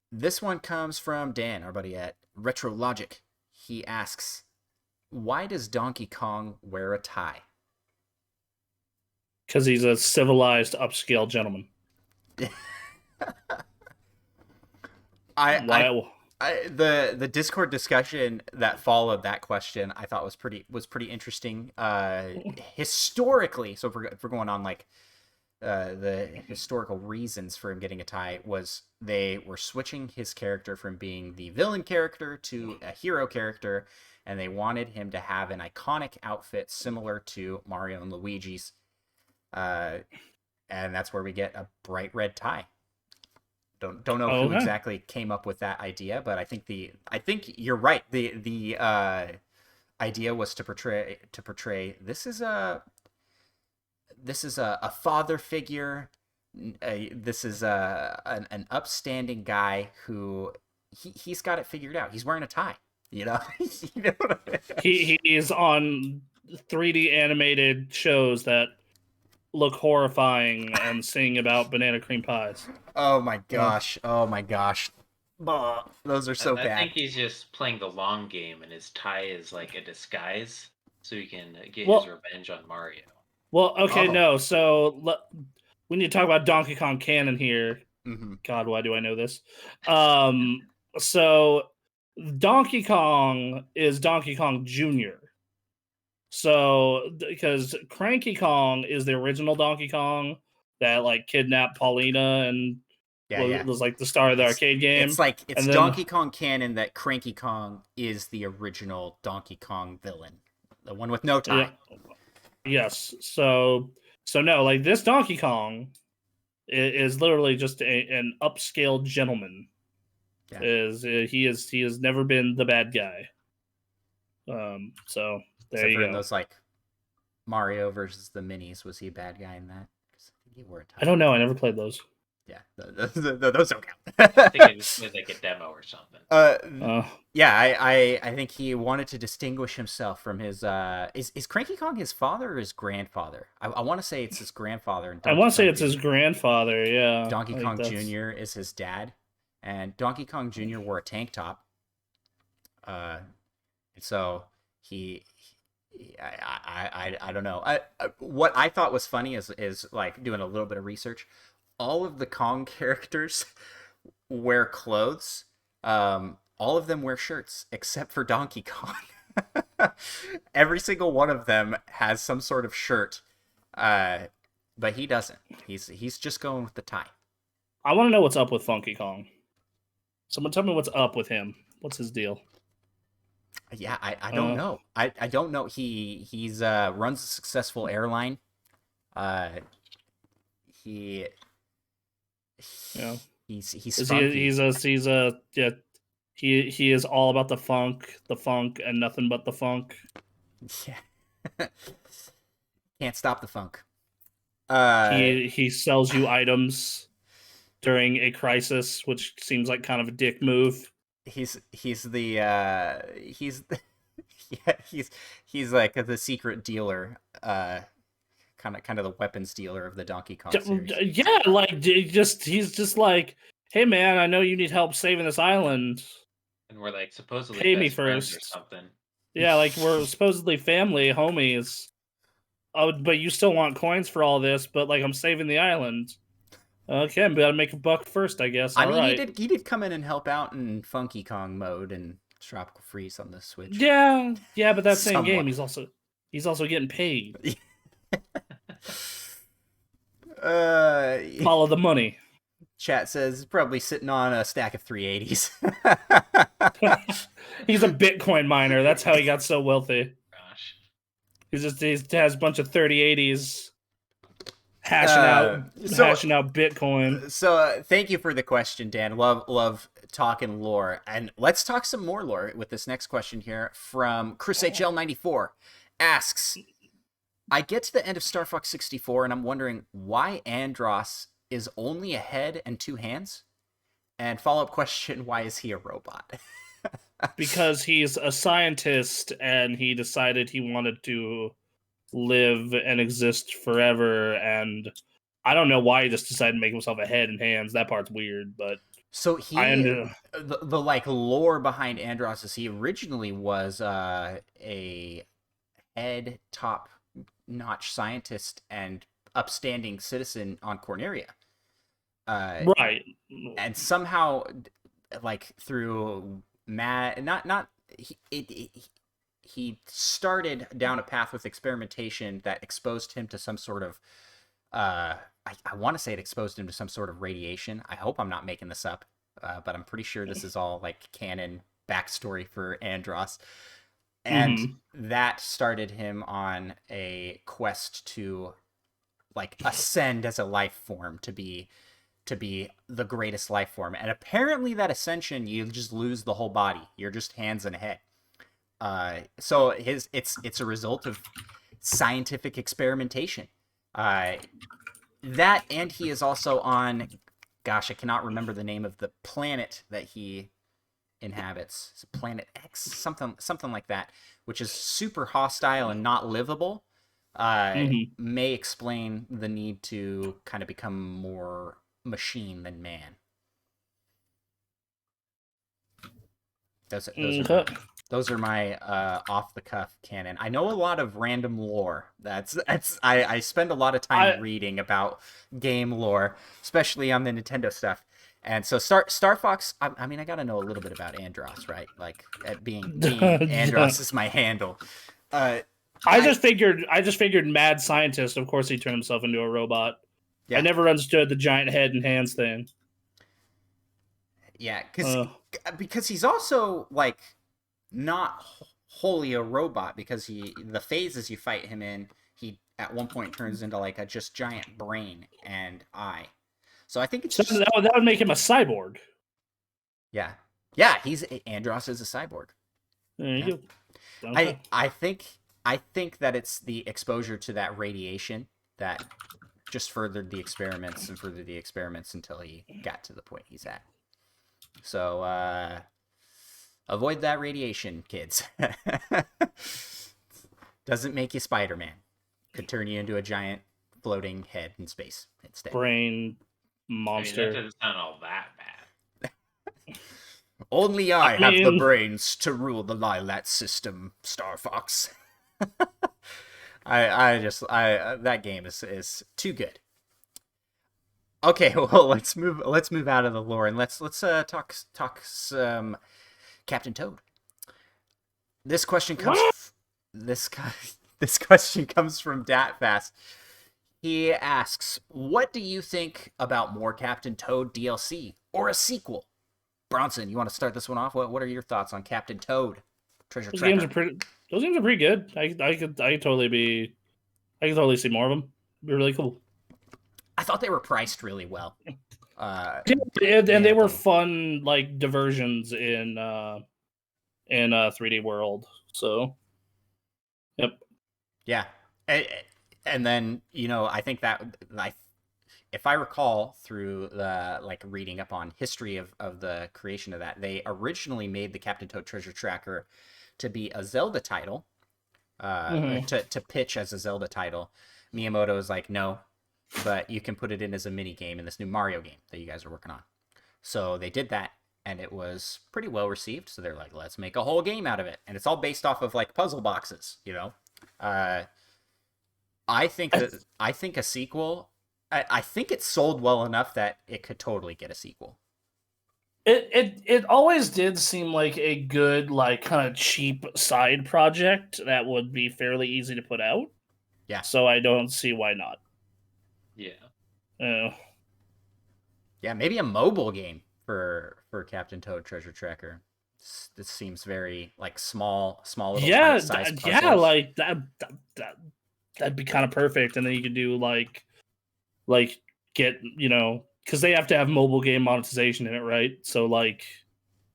This one comes from Dan, our buddy at Retro Logic. He asks, "Why does Donkey Kong wear a tie?" Because he's a civilized, upscale gentleman. The Discord discussion that followed that question I thought was pretty interesting. Historically, so if we're going on like the historical reasons for him getting a tie was they were switching his character from being the villain character to a hero character, and they wanted him to have an iconic outfit similar to Mario and Luigi's. And that's where we get a bright red tie. Don't know who exactly came up with that idea, but I think you're right. The idea was to portray this is a father figure. This is an upstanding guy who he's got it figured out. He's wearing a tie. You know, you know what I mean? He is on 3D animated shows that look horrifying and sing about banana cream pies. Oh my gosh! Oh my gosh! Those are so bad. I think he's just playing the long game, and his tie is like a disguise, so he can get his revenge on Mario. Well, okay, no. So we need to talk about Donkey Kong canon here. Mm-hmm. God, why do I know this? So Donkey Kong is Donkey Kong Jr. So, because Cranky Kong is the original Donkey Kong that like kidnapped Paulina and was like the star of the arcade game. It's like Donkey Kong canon that Cranky Kong is the original Donkey Kong villain, the one with no tie. Yes. So no, like this Donkey Kong is literally just an upscale gentleman. Yeah. He has never been the bad guy. So there you go. In those like Mario versus the Minis, was he a bad guy in that? I don't know. I never played those. Yeah, those don't count. I think it was like a demo or something. Yeah, I think he wanted to distinguish himself from his. Is Cranky Kong his father or his grandfather? I want to say it's his grandfather. I want to say it's his grandfather. Yeah. Donkey Kong Jr. is his dad, and Donkey Kong Jr. wore a tank top. So I don't know. What I thought was funny is like doing a little bit of research. All of the Kong characters wear clothes. All of them wear shirts except for Donkey Kong. Every single one of them has some sort of shirt, but he doesn't. He's just going with the tie. I want to know what's up with Funky Kong. Someone tell me what's up with him. What's his deal? Yeah, I don't know. I don't know. He's runs a successful airline. He's he is all about the funk and nothing but the funk. Yeah. Can't stop the funk. He sells you items during a crisis, which seems like kind of a dick move. He's like the secret dealer, kind of the weapons dealer of the Donkey Kong series. Yeah, like he's just like, hey man, I know you need help saving this island, and we're like supposedly pay me first or something. Yeah, like we're supposedly family homies. Oh, but you still want coins for all this? But like I'm saving the island. Okay, I'm gonna make a buck first, I guess. I mean, he did come in and help out in Funky Kong mode and Tropical Freeze on the Switch. Yeah, but that same game, he's also getting paid. Follow the money. Chat says probably sitting on a stack of 380s. He's a Bitcoin miner. That's how he got so wealthy. Gosh, He has a bunch of 3080s. Hashing out Bitcoin. So thank you for the question, Dan. Love talking lore, and let's talk some more lore with this next question here from Chris HL94 asks, I get to the end of Star Fox 64 and I'm wondering why Andross is only a head and two hands, and follow-up question, why is he a robot? Because he's a scientist and he decided he wanted to live and exist forever, and I don't know why he just decided to make himself a head and hands. That part's weird, but so the like lore behind Andross is he originally was a head top notch scientist and upstanding citizen on Corneria, right, and somehow like through he started down a path with experimentation that exposed him to some sort of I want to say it exposed him to some sort of radiation. I hope I'm not making this up, but I'm pretty sure this is all like canon backstory for Andros. And that started him on a quest to like ascend as a life form to be the greatest life form. And apparently that ascension, you just lose the whole body. You're just hands and head. So it's a result of scientific experimentation. That, and he is also on, gosh, I cannot remember the name of the planet that he inhabits. Is it Planet X? Something like that, which is super hostile and not livable. May explain the need to kind of become more machine than man. Those are my off the cuff canon. I know a lot of random lore. I spend a lot of time reading about game lore, especially on the Nintendo stuff. And so Star Fox, I mean, I got to know a little bit about Andros, right? Like being Andros is my handle. I just figured mad scientist. Of course, he turned himself into a robot. Yeah. I never understood the giant head and hands thing. Yeah, because he's also like not wholly a robot, because the phases you fight him in, he at one point turns into like a just giant brain and eye. So I think it's just... that would make him a cyborg. Yeah, Andros is a cyborg. There you go. Okay. I think that it's the exposure to that radiation that just furthered the experiments until he got to the point he's at. So avoid that radiation, kids. Doesn't make you Spider-Man. Could turn you into a giant floating head in space instead. Brain monster. I mean, that doesn't sound all that bad. Only I have the brains to rule the Lilat system, Star Fox. That game is too good. Okay, well, let's move out of the lore and let's talk some Captain Toad. This question comes this question comes from DatFast. He asks, "What do you think about more Captain Toad DLC or a sequel?" Bronson, you want to start this one off? What are your thoughts on Captain Toad Treasure Tracker? Those games are pretty good. I could totally see more of them. It'd be really cool. I thought they were priced really well. And they were fun, like, diversions in 3D World. So, yep. Yeah. And then, I think that, if I recall through the, like, reading up on history of the creation of that, they originally made the Captain Toad Treasure Tracker to be a Zelda title, to pitch as a Zelda title. Miyamoto was like, no, but you can put it in as a mini game in this new Mario game that you guys are working on. So they did that, and it was pretty well received. So they're like, let's make a whole game out of it, and it's all based off of like puzzle boxes. I think a sequel. I think it sold well enough that it could totally get a sequel. It always did seem like a good, like, kind of cheap side project that would be fairly easy to put out. Yeah. So I don't see why not. Yeah. Yeah, maybe a mobile game for Captain Toad Treasure Tracker. This seems very like small little size puzzles. Yeah, like that'd be kind of perfect. And then you could do like get, because they have to have mobile game monetization in it, right? So like,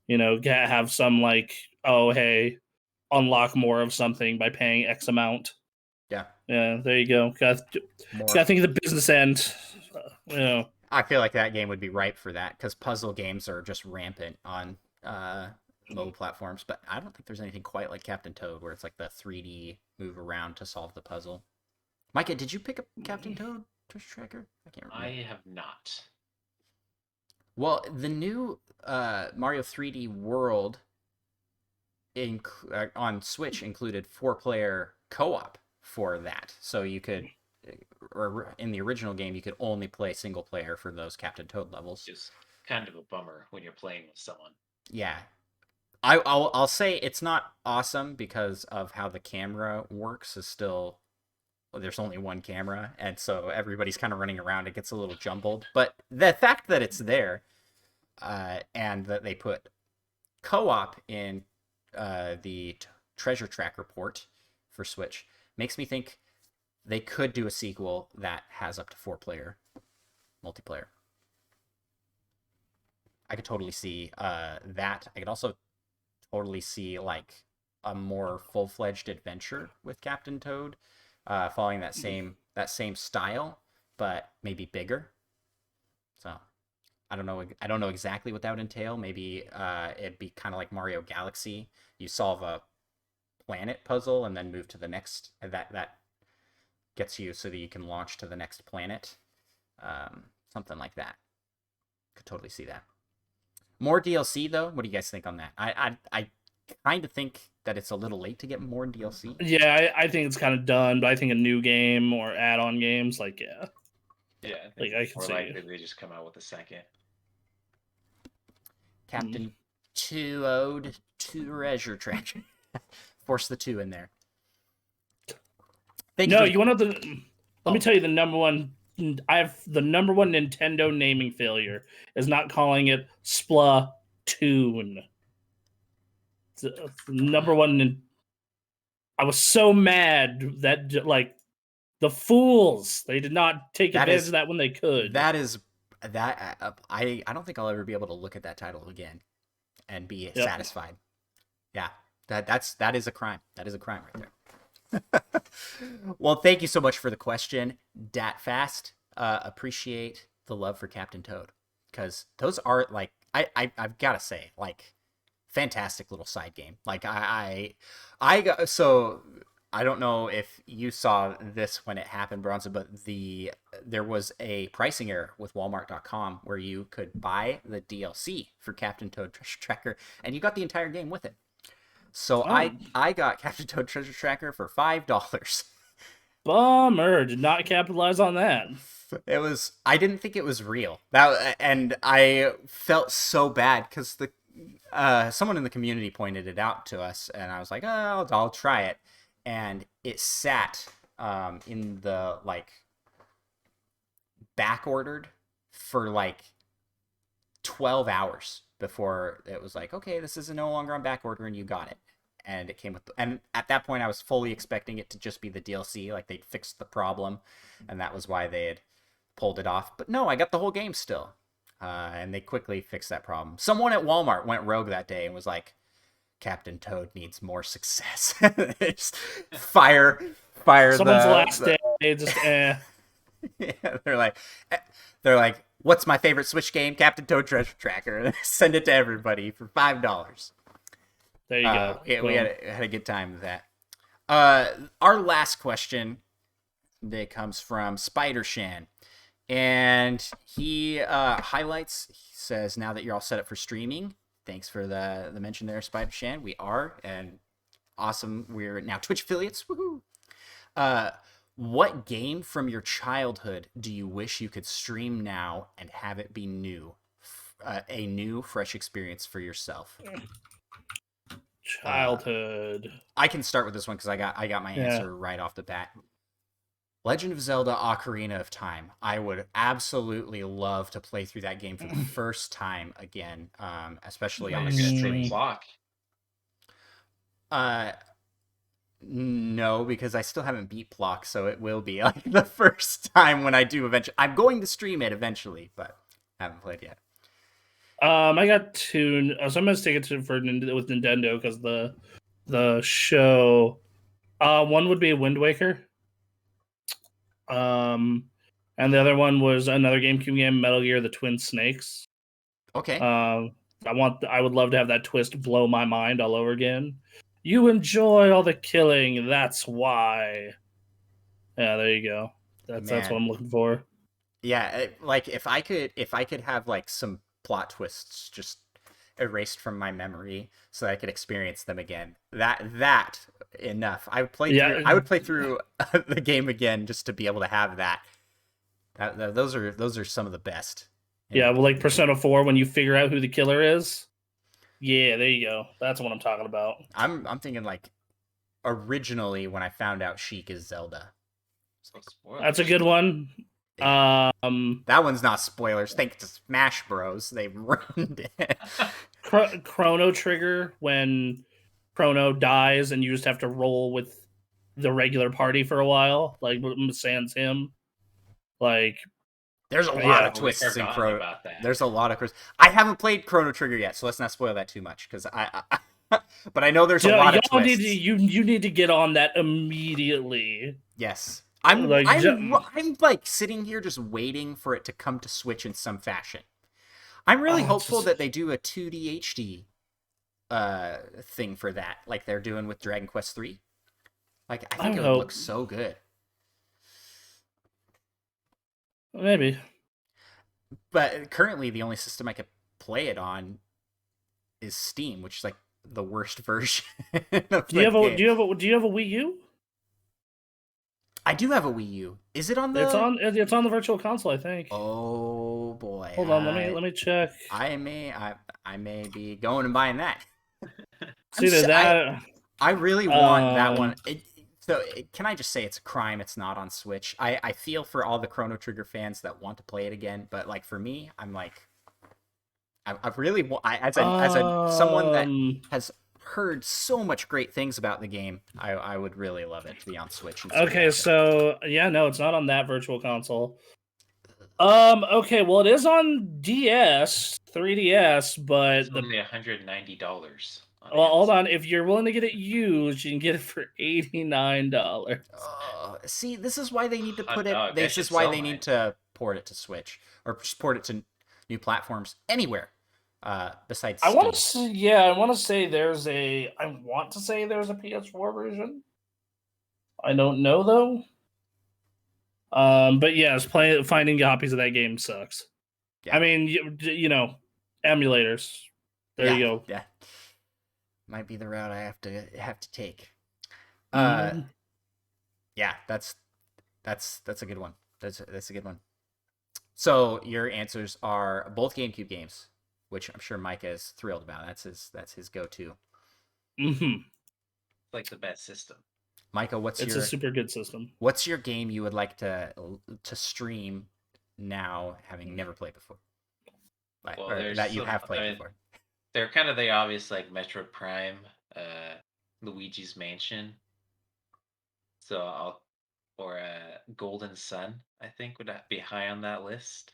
have some like, oh hey, unlock more of something by paying X amount. Yeah. Yeah, there you go. Got to think of the business end. I feel like that game would be ripe for that, because puzzle games are just rampant on mobile platforms. But I don't think there's anything quite like Captain Toad, where it's like the 3D move around to solve the puzzle. Micah, did you pick up Captain Toad Treasure Tracker? I can't remember. I have not. Well, the new Mario 3D World on Switch included 4-player co-op for that. So you could, or in the original game, you could only play single player for those Captain Toad levels. It's kind of a bummer when you're playing with someone. Yeah. I'll say it's not awesome because of how the camera works is still there's only one camera, and so everybody's kind of running around. It gets a little jumbled. But the fact that it's there, and that they put co-op in the treasure tracker port for Switch makes me think they could do a sequel that has up to 4-player multiplayer. I could totally see that. I could also totally see like a more full-fledged adventure with Captain Toad, following that same style, but maybe bigger. So I don't know exactly what that would entail. Maybe it'd be kind of like Mario Galaxy. You solve a planet puzzle and then move to the next. That gets you so that you can launch to the next planet. Something like that. Could totally see that. More DLC though. What do you guys think on that? I kind of think that it's a little late to get more DLC. Yeah, I think it's kind of done, but I think a new game or add-on games, like Yeah, I like I can more see. likely they just come out with a second. Captain Toad Treasure Tracker. Force the 2 in there. No, you want to know the? Let me tell you the number one. I have the number one Nintendo naming failure is not calling it Splatoon. It's the number one. I was so mad that like the fools they did not take advantage of that when they could. That is that I don't think I'll ever be able to look at that title again and be satisfied. Yeah, that is a crime. That is a crime right there. Well, thank you so much for the question, DatFast. Appreciate the love for Captain Toad, because those are like I've got to say, like, fantastic little side game. Like I got, so I don't know if you saw this when it happened, Bronson, but there was a pricing error with Walmart.com where you could buy the DLC for Captain Toad Treasure Tracker, and you got the entire game with it. So I got Captain Toad Treasure Tracker for $5. Bummer, did not capitalize on that. I didn't think it was real. And I felt so bad because someone in the community pointed it out to us, and I was like, oh, I'll try it. And it sat in the like back ordered for like 12 hours before it was like, okay, this is no longer on back order, and you got it. And it came with, and at that point I was fully expecting it to just be the DLC, like they'd fixed the problem, and that was why they had pulled it off. But no, I got the whole game still, and they quickly fixed that problem. Someone at Walmart went rogue that day and was like, Captain Toad needs more success. Just fire someone's last day. Just Yeah, they're like, what's my favorite Switch game? Captain Toad Treasure Tracker. Send it to everybody for $5. There you go. Yeah, we had a good time with that. Our last question that comes from Spider Shan, and he highlights. He says, "Now that you're all set up for streaming, thanks for the mention there, Spider Shan. We are, and awesome. We're now Twitch affiliates. Woohoo! What game from your childhood do you wish you could stream now and have it be new, a new, fresh experience for yourself?" Childhood. I can start with this one because I got my answer right off the bat. Legend of Zelda: Ocarina of Time. I would absolutely love to play through that game for the first time again, especially on a stream. Block. No, because I still haven't beat Block, so it will be like the first time when I do eventually. I'm going to stream it eventually, but I haven't played yet. I got two. So I'm gonna stick it to with Nintendo because the show. One would be Wind Waker. And the other one was another GameCube game, Metal Gear: The Twin Snakes. Okay. I would love to have that twist blow my mind all over again. You enjoy all the killing, that's why. Yeah, there you go. That's what I'm looking for. Yeah, like if I could have like some plot twists just erased from my memory so that I could experience them again. That enough. I would play through the game again just to be able to have that. Those are some of the best. Yeah, well, like Persona 4 when you figure out who the killer is. Yeah, there you go. That's what I'm talking about. I'm thinking like originally when I found out Sheik is Zelda. That's a good one. That one's not spoilers. Thanks to Smash Bros. They ruined it. Chrono Trigger, when Chrono dies and you just have to roll with the regular party for a while, like sans him. Like, there's a lot of twists in Chrono. There's a lot of twists. I haven't played Chrono Trigger yet, so let's not spoil that too much, because but I know there's a lot of twists. You need to get on that immediately. Yes. I'm like sitting here just waiting for it to come to Switch in some fashion. I'm really hopeful that they do a 2D HD thing for that, like they're doing with Dragon Quest 3. Like, I think it would look so good. Maybe. But currently the only system I could play it on is Steam, which is like the worst version of do you have a Wii U? I do have a Wii U. Is it on the? It's on the Virtual Console, I think. Oh boy! Hold on, let me check. I may be going and buying that. I really want that one. Can I just say it's a crime it's not on Switch? I feel for all the Chrono Trigger fans that want to play it again, but like for me, I'm like, as someone that has heard so much great things about the game, I would really love it to be on Switch. Okay, so yeah, no, it's not on that Virtual Console. Okay, well, it is on DS, 3DS, but it's only $190. Oh, Well, hold on. If you're willing to get it used, you can get it for $89. See, this is why they need to put it. This is why they need to port it to Switch or just port it to new platforms anywhere besides Steam. I want to say there's a PS4 version. I don't know though. But yes, finding copies of that game sucks. Yeah. I mean, you know, emulators. There you go. Yeah. Might be the route I have to take. Yeah, that's a good one. That's a good one. So your answers are both GameCube games, which I'm sure Micah is thrilled about. That's his go-to. Mm-hmm. Like the best system. Micah, it's a super good system. What's your game you would like to stream now, having never played before? Or that you have played before? They're kind of the obvious, like Metro Prime, Luigi's Mansion. So Golden Sun, I think, would be high on that list.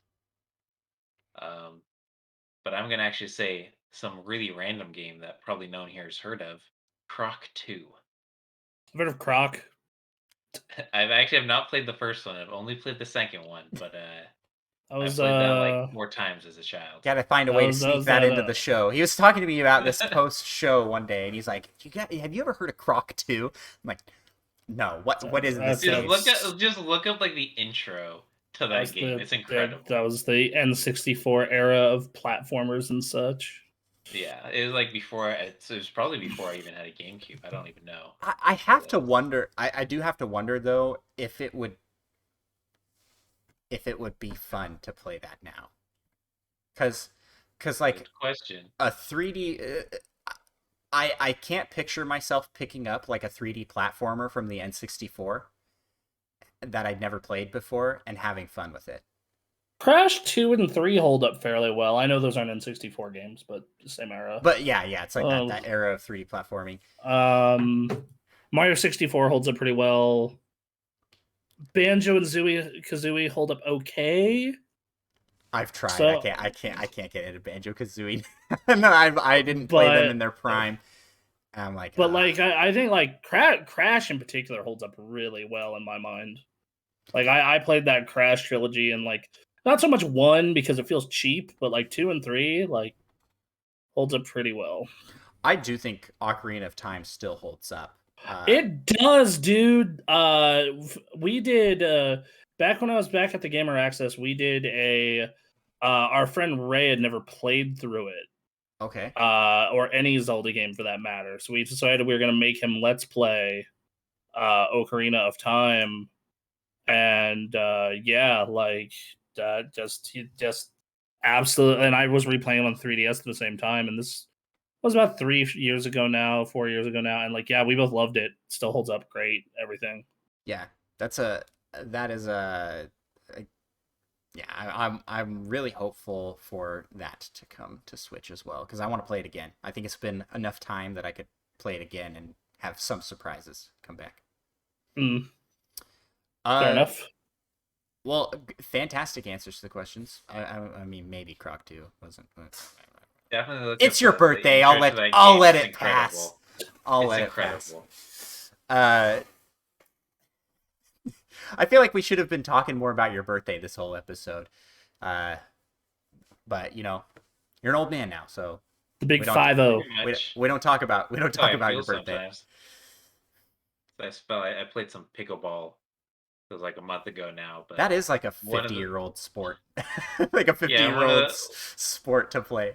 But I'm gonna actually say some really random game that probably no one here has heard of, Croc 2. I've heard of Croc. I have not played the first one. I've only played the second one, but I played that like more times as a child. Gotta find a way to sneak that into the show. He was talking to me about this post-show one day, and he's like, "Have you ever heard of Croc 2?" I'm like, "No. What is this?" Just look up like the intro to that game. It's incredible. That was the N64 era of platformers and such. Yeah, it was like before. It was probably before I even had a GameCube. I don't even know. I have to wonder. I do have to wonder though if it would be fun to play that now. Cause like good question. A 3D. I can't picture myself picking up like a 3D platformer from the N64 that I'd never played before and having fun with it. Crash 2 and 3 hold up fairly well. I know those aren't N64 games, but the same era. But yeah, it's like that era of 3D platforming. Mario 64 holds up pretty well. Banjo and Kazooie hold up okay. I've tried. So, I can't get into Banjo Kazooie. No, I didn't play them in their prime. I'm like, but like I think like Crash in particular holds up really well in my mind. Like I played that Crash trilogy and like not so much 1 because it feels cheap, but like 2 and 3 like holds up pretty well. I do think Ocarina of Time still holds up. It does, dude. We did back when I was back at the Gamer Access. We did our friend Ray had never played through it. Okay. Or any Zelda game for that matter. So we decided we were gonna make him let's play Ocarina of Time, and just absolutely. And I was replaying on 3DS at the same time, and this was about 4 years ago now, and like we both loved it. Still holds up great, everything. Yeah, that's a that is yeah, I'm really hopeful for that to come to Switch as well, because I want to play it again. I think it's been enough time that I could play it again and have some surprises come back. Fair enough. Well, fantastic answers to the questions. I mean, maybe Croc too wasn't. Definitely look. It's your birthday. I'll let it pass. I'll let it pass. I feel like we should have been talking more about your birthday this whole episode. But you're an old man now, so the big 5-0. We don't talk about your birthday. Sometimes. I played some pickleball. It was like a month ago now, but that is like a 50-year-old sport. Like a 50-year-old sport to play.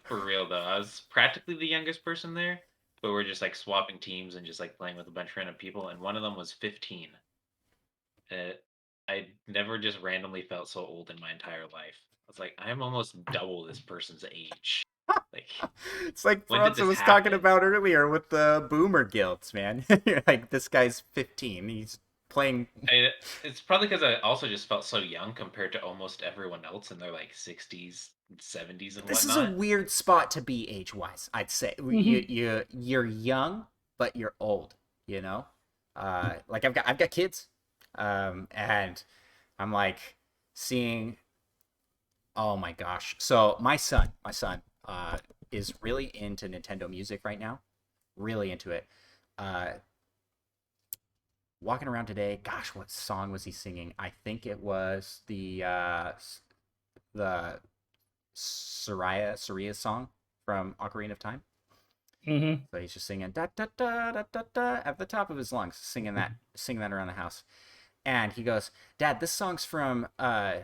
For real though, I was practically the youngest person there, but we're just like swapping teams and just like playing with a bunch of random people, and one of them was 15. I never just randomly felt so old in my entire life. I was like, I'm almost double this person's age. Like, it's like Bronson was talking about earlier with the boomer guilds, man. You're like, this guy's 15. He's playing. It's probably because I also just felt so young compared to almost everyone else in their like 60s, 70s, and whatnot. This is a weird spot to be age-wise, I'd say. Mm-hmm. You're young, but you're old. Like I've got kids. And I'm like seeing, oh my gosh. So my son, is really into Nintendo music right now. Really into it. Walking around today, gosh, what song was he singing? I think it was the Saria song from Ocarina of Time. Mm-hmm. So he's just singing da da da da da da at the top of his lungs, singing that around the house. And he goes, Dad, this song's from, gosh,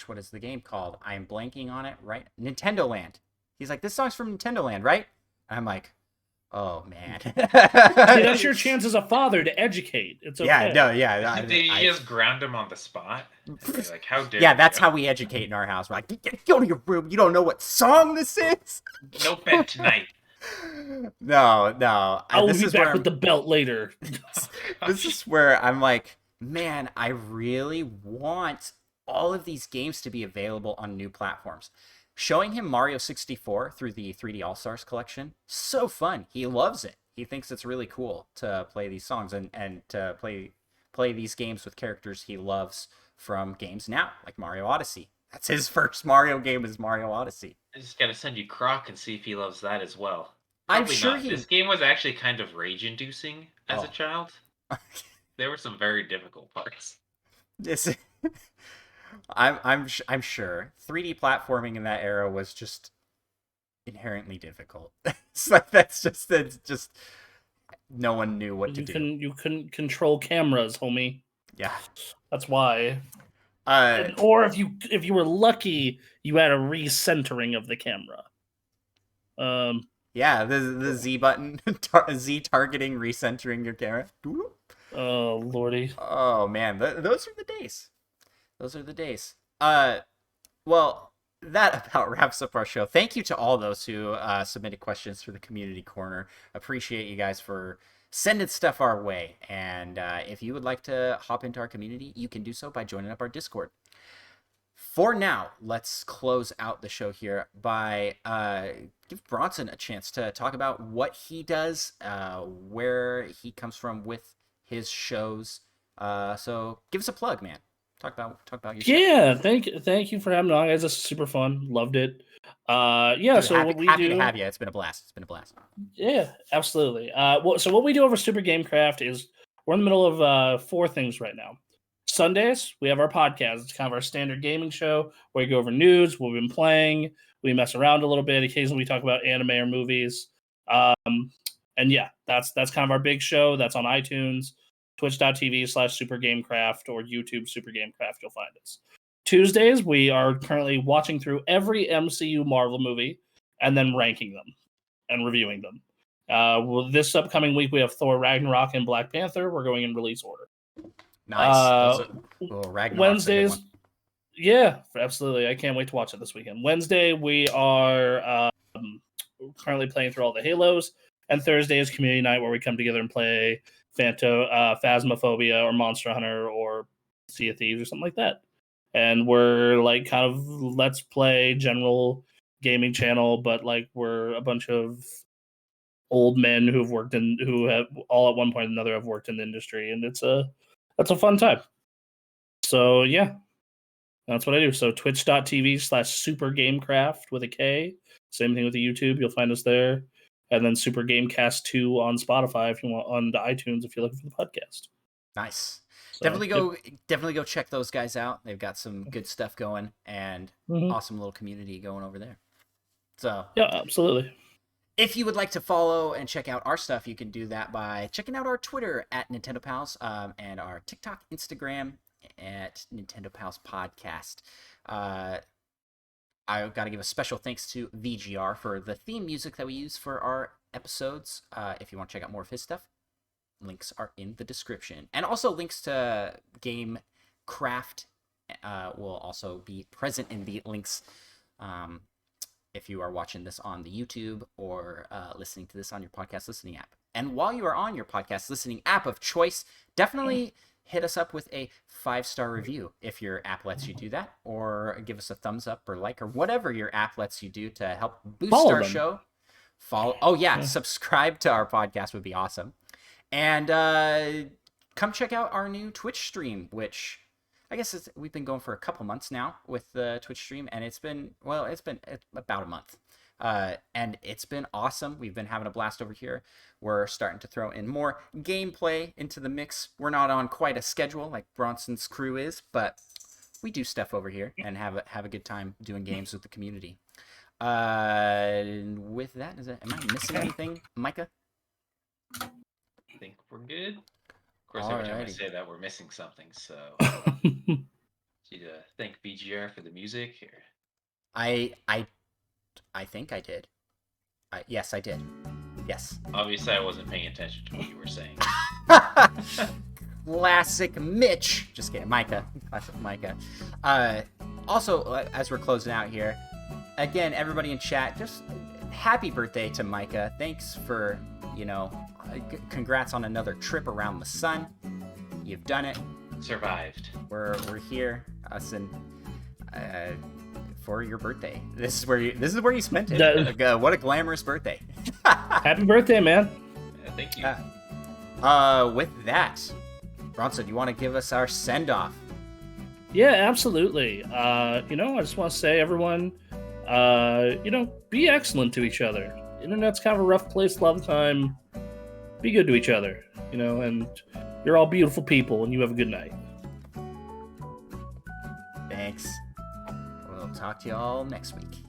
what is the game called? I am blanking on it, right? Nintendo Land. He's like, this song's from Nintendo Land, right? And I'm like, oh, man. See, that's your chance as a father to educate. It's okay. Yeah, no, yeah. Did you just ground him on the spot? Like, how dare Yeah, that's how we educate in our house. We're like, go to your room. You don't know what song this is? No bed tonight. No. I will be back with the belt later. This is where I'm like, man, I really want all of these games to be available on new platforms. Showing him Mario 64 through the 3D All-Stars collection, so fun. He loves it. He thinks it's really cool to play these songs and to play these games with characters he loves from games now, like Mario Odyssey. That's his first Mario game is Mario Odyssey. I just gotta send you Croc and see if he loves that as well. I'm sure This game was actually kind of rage-inducing as a child. There were some very difficult parts. I'm sure 3D platforming in that era was just inherently difficult. It's like it's just no one knew what to do. You couldn't control cameras, homie. Yeah, that's why. Or if you were lucky, you had a recentering of the camera. Yeah, the Z button, Z targeting, recentering your camera. Oh lordy. Oh man, those are the days. Those are the days. Well, that about wraps up our show. Thank you to all those who submitted questions through the community corner. Appreciate you guys for sending stuff our way. And if you would like to hop into our community, you can do so by joining up our Discord. For now, let's close out the show here by give Bronson a chance to talk about what he does, where he comes from with his shows. So give us a plug, man. Talk about your show. Thank you for having me on, guys. This is super fun. Loved it. Dude, so what we happy to have you. It's been a blast. Yeah, absolutely. So what we do over Super Gamecraft is we're in the middle of 4 things right now. Sundays, we have our podcast. It's kind of our standard gaming show where we go over news, what we've been playing, we mess around a little bit. Occasionally we talk about anime or movies. And yeah, that's kind of our big show. That's on iTunes, twitch.tv/supergamecraft or YouTube Super Gamecraft. You'll find us. Tuesdays, we are currently watching through every MCU Marvel movie and then ranking them and reviewing them. This upcoming week, we have Thor Ragnarok and Black Panther. We're going in release order. Nice. Wednesdays, yeah, absolutely. I can't wait to watch it this weekend. Wednesday, we are currently playing through all the Halos, and Thursday is community night where we come together and play Phasmophobia or Monster Hunter or Sea of Thieves or something like that. And we're like kind of let's play general gaming channel, but like we're a bunch of old men who have all at one point or another have worked in the industry, and that's a fun time. So yeah, that's what I do. So twitch.tv/supergamecraft with a K. Same thing with the YouTube. You'll find us there. And then Super Gamecast 2 on Spotify if you want, on the iTunes if you're looking for the podcast. Nice. So, definitely go check those guys out. They've got some good stuff going and awesome little community going over there. So yeah, absolutely. If you would like to follow and check out our stuff, you can do that by checking out our Twitter at Nintendo Pals and our TikTok, Instagram at Nintendo Pals Podcast. I've got to give a special thanks to VGR for the theme music that we use for our episodes. If you want to check out more of his stuff, links are in the description. And also links to game Kraft will also be present in the links if you are watching this on the YouTube or listening to this on your podcast listening app. And while you are on your podcast listening app of choice, definitely hit us up with a 5-star review if your app lets you do that, or give us a thumbs up or like or whatever your app lets you do to help boost our show. Subscribe to our podcast would be awesome. And come check out our new Twitch stream, which I guess we've been going for a couple months now with the Twitch stream, and it's been about a month. And it's been awesome. We've been having a blast over here. We're starting to throw in more gameplay into the mix. We're not on quite a schedule like Bronson's crew is, but we do stuff over here and have a good time doing games with the community. With that, am I missing anything, Micah? I think we're good. Of course, every time I say that, we're missing something. So, need to thank BGR for the music here. I think I did. Yes, I did. Yes. Obviously, I wasn't paying attention to what you were saying. Classic Mitch. Just kidding, Micah. Classic Micah. Also, as we're closing out here, again, everybody in chat, just happy birthday to Micah. Thanks for, congrats on another trip around the sun. You've done it. Survived. We're here, us and for your birthday. This is where you spent it. What a glamorous birthday. Happy birthday, man. Yeah, thank you. With that, Bronson, you want to give us our send-off? Yeah, absolutely. I just want to say, everyone, be excellent to each other. Internet's kind of a rough place a lot of the time. Be good to each other, and you're all beautiful people, and you have a good night. Thanks. We'll talk to you all next week.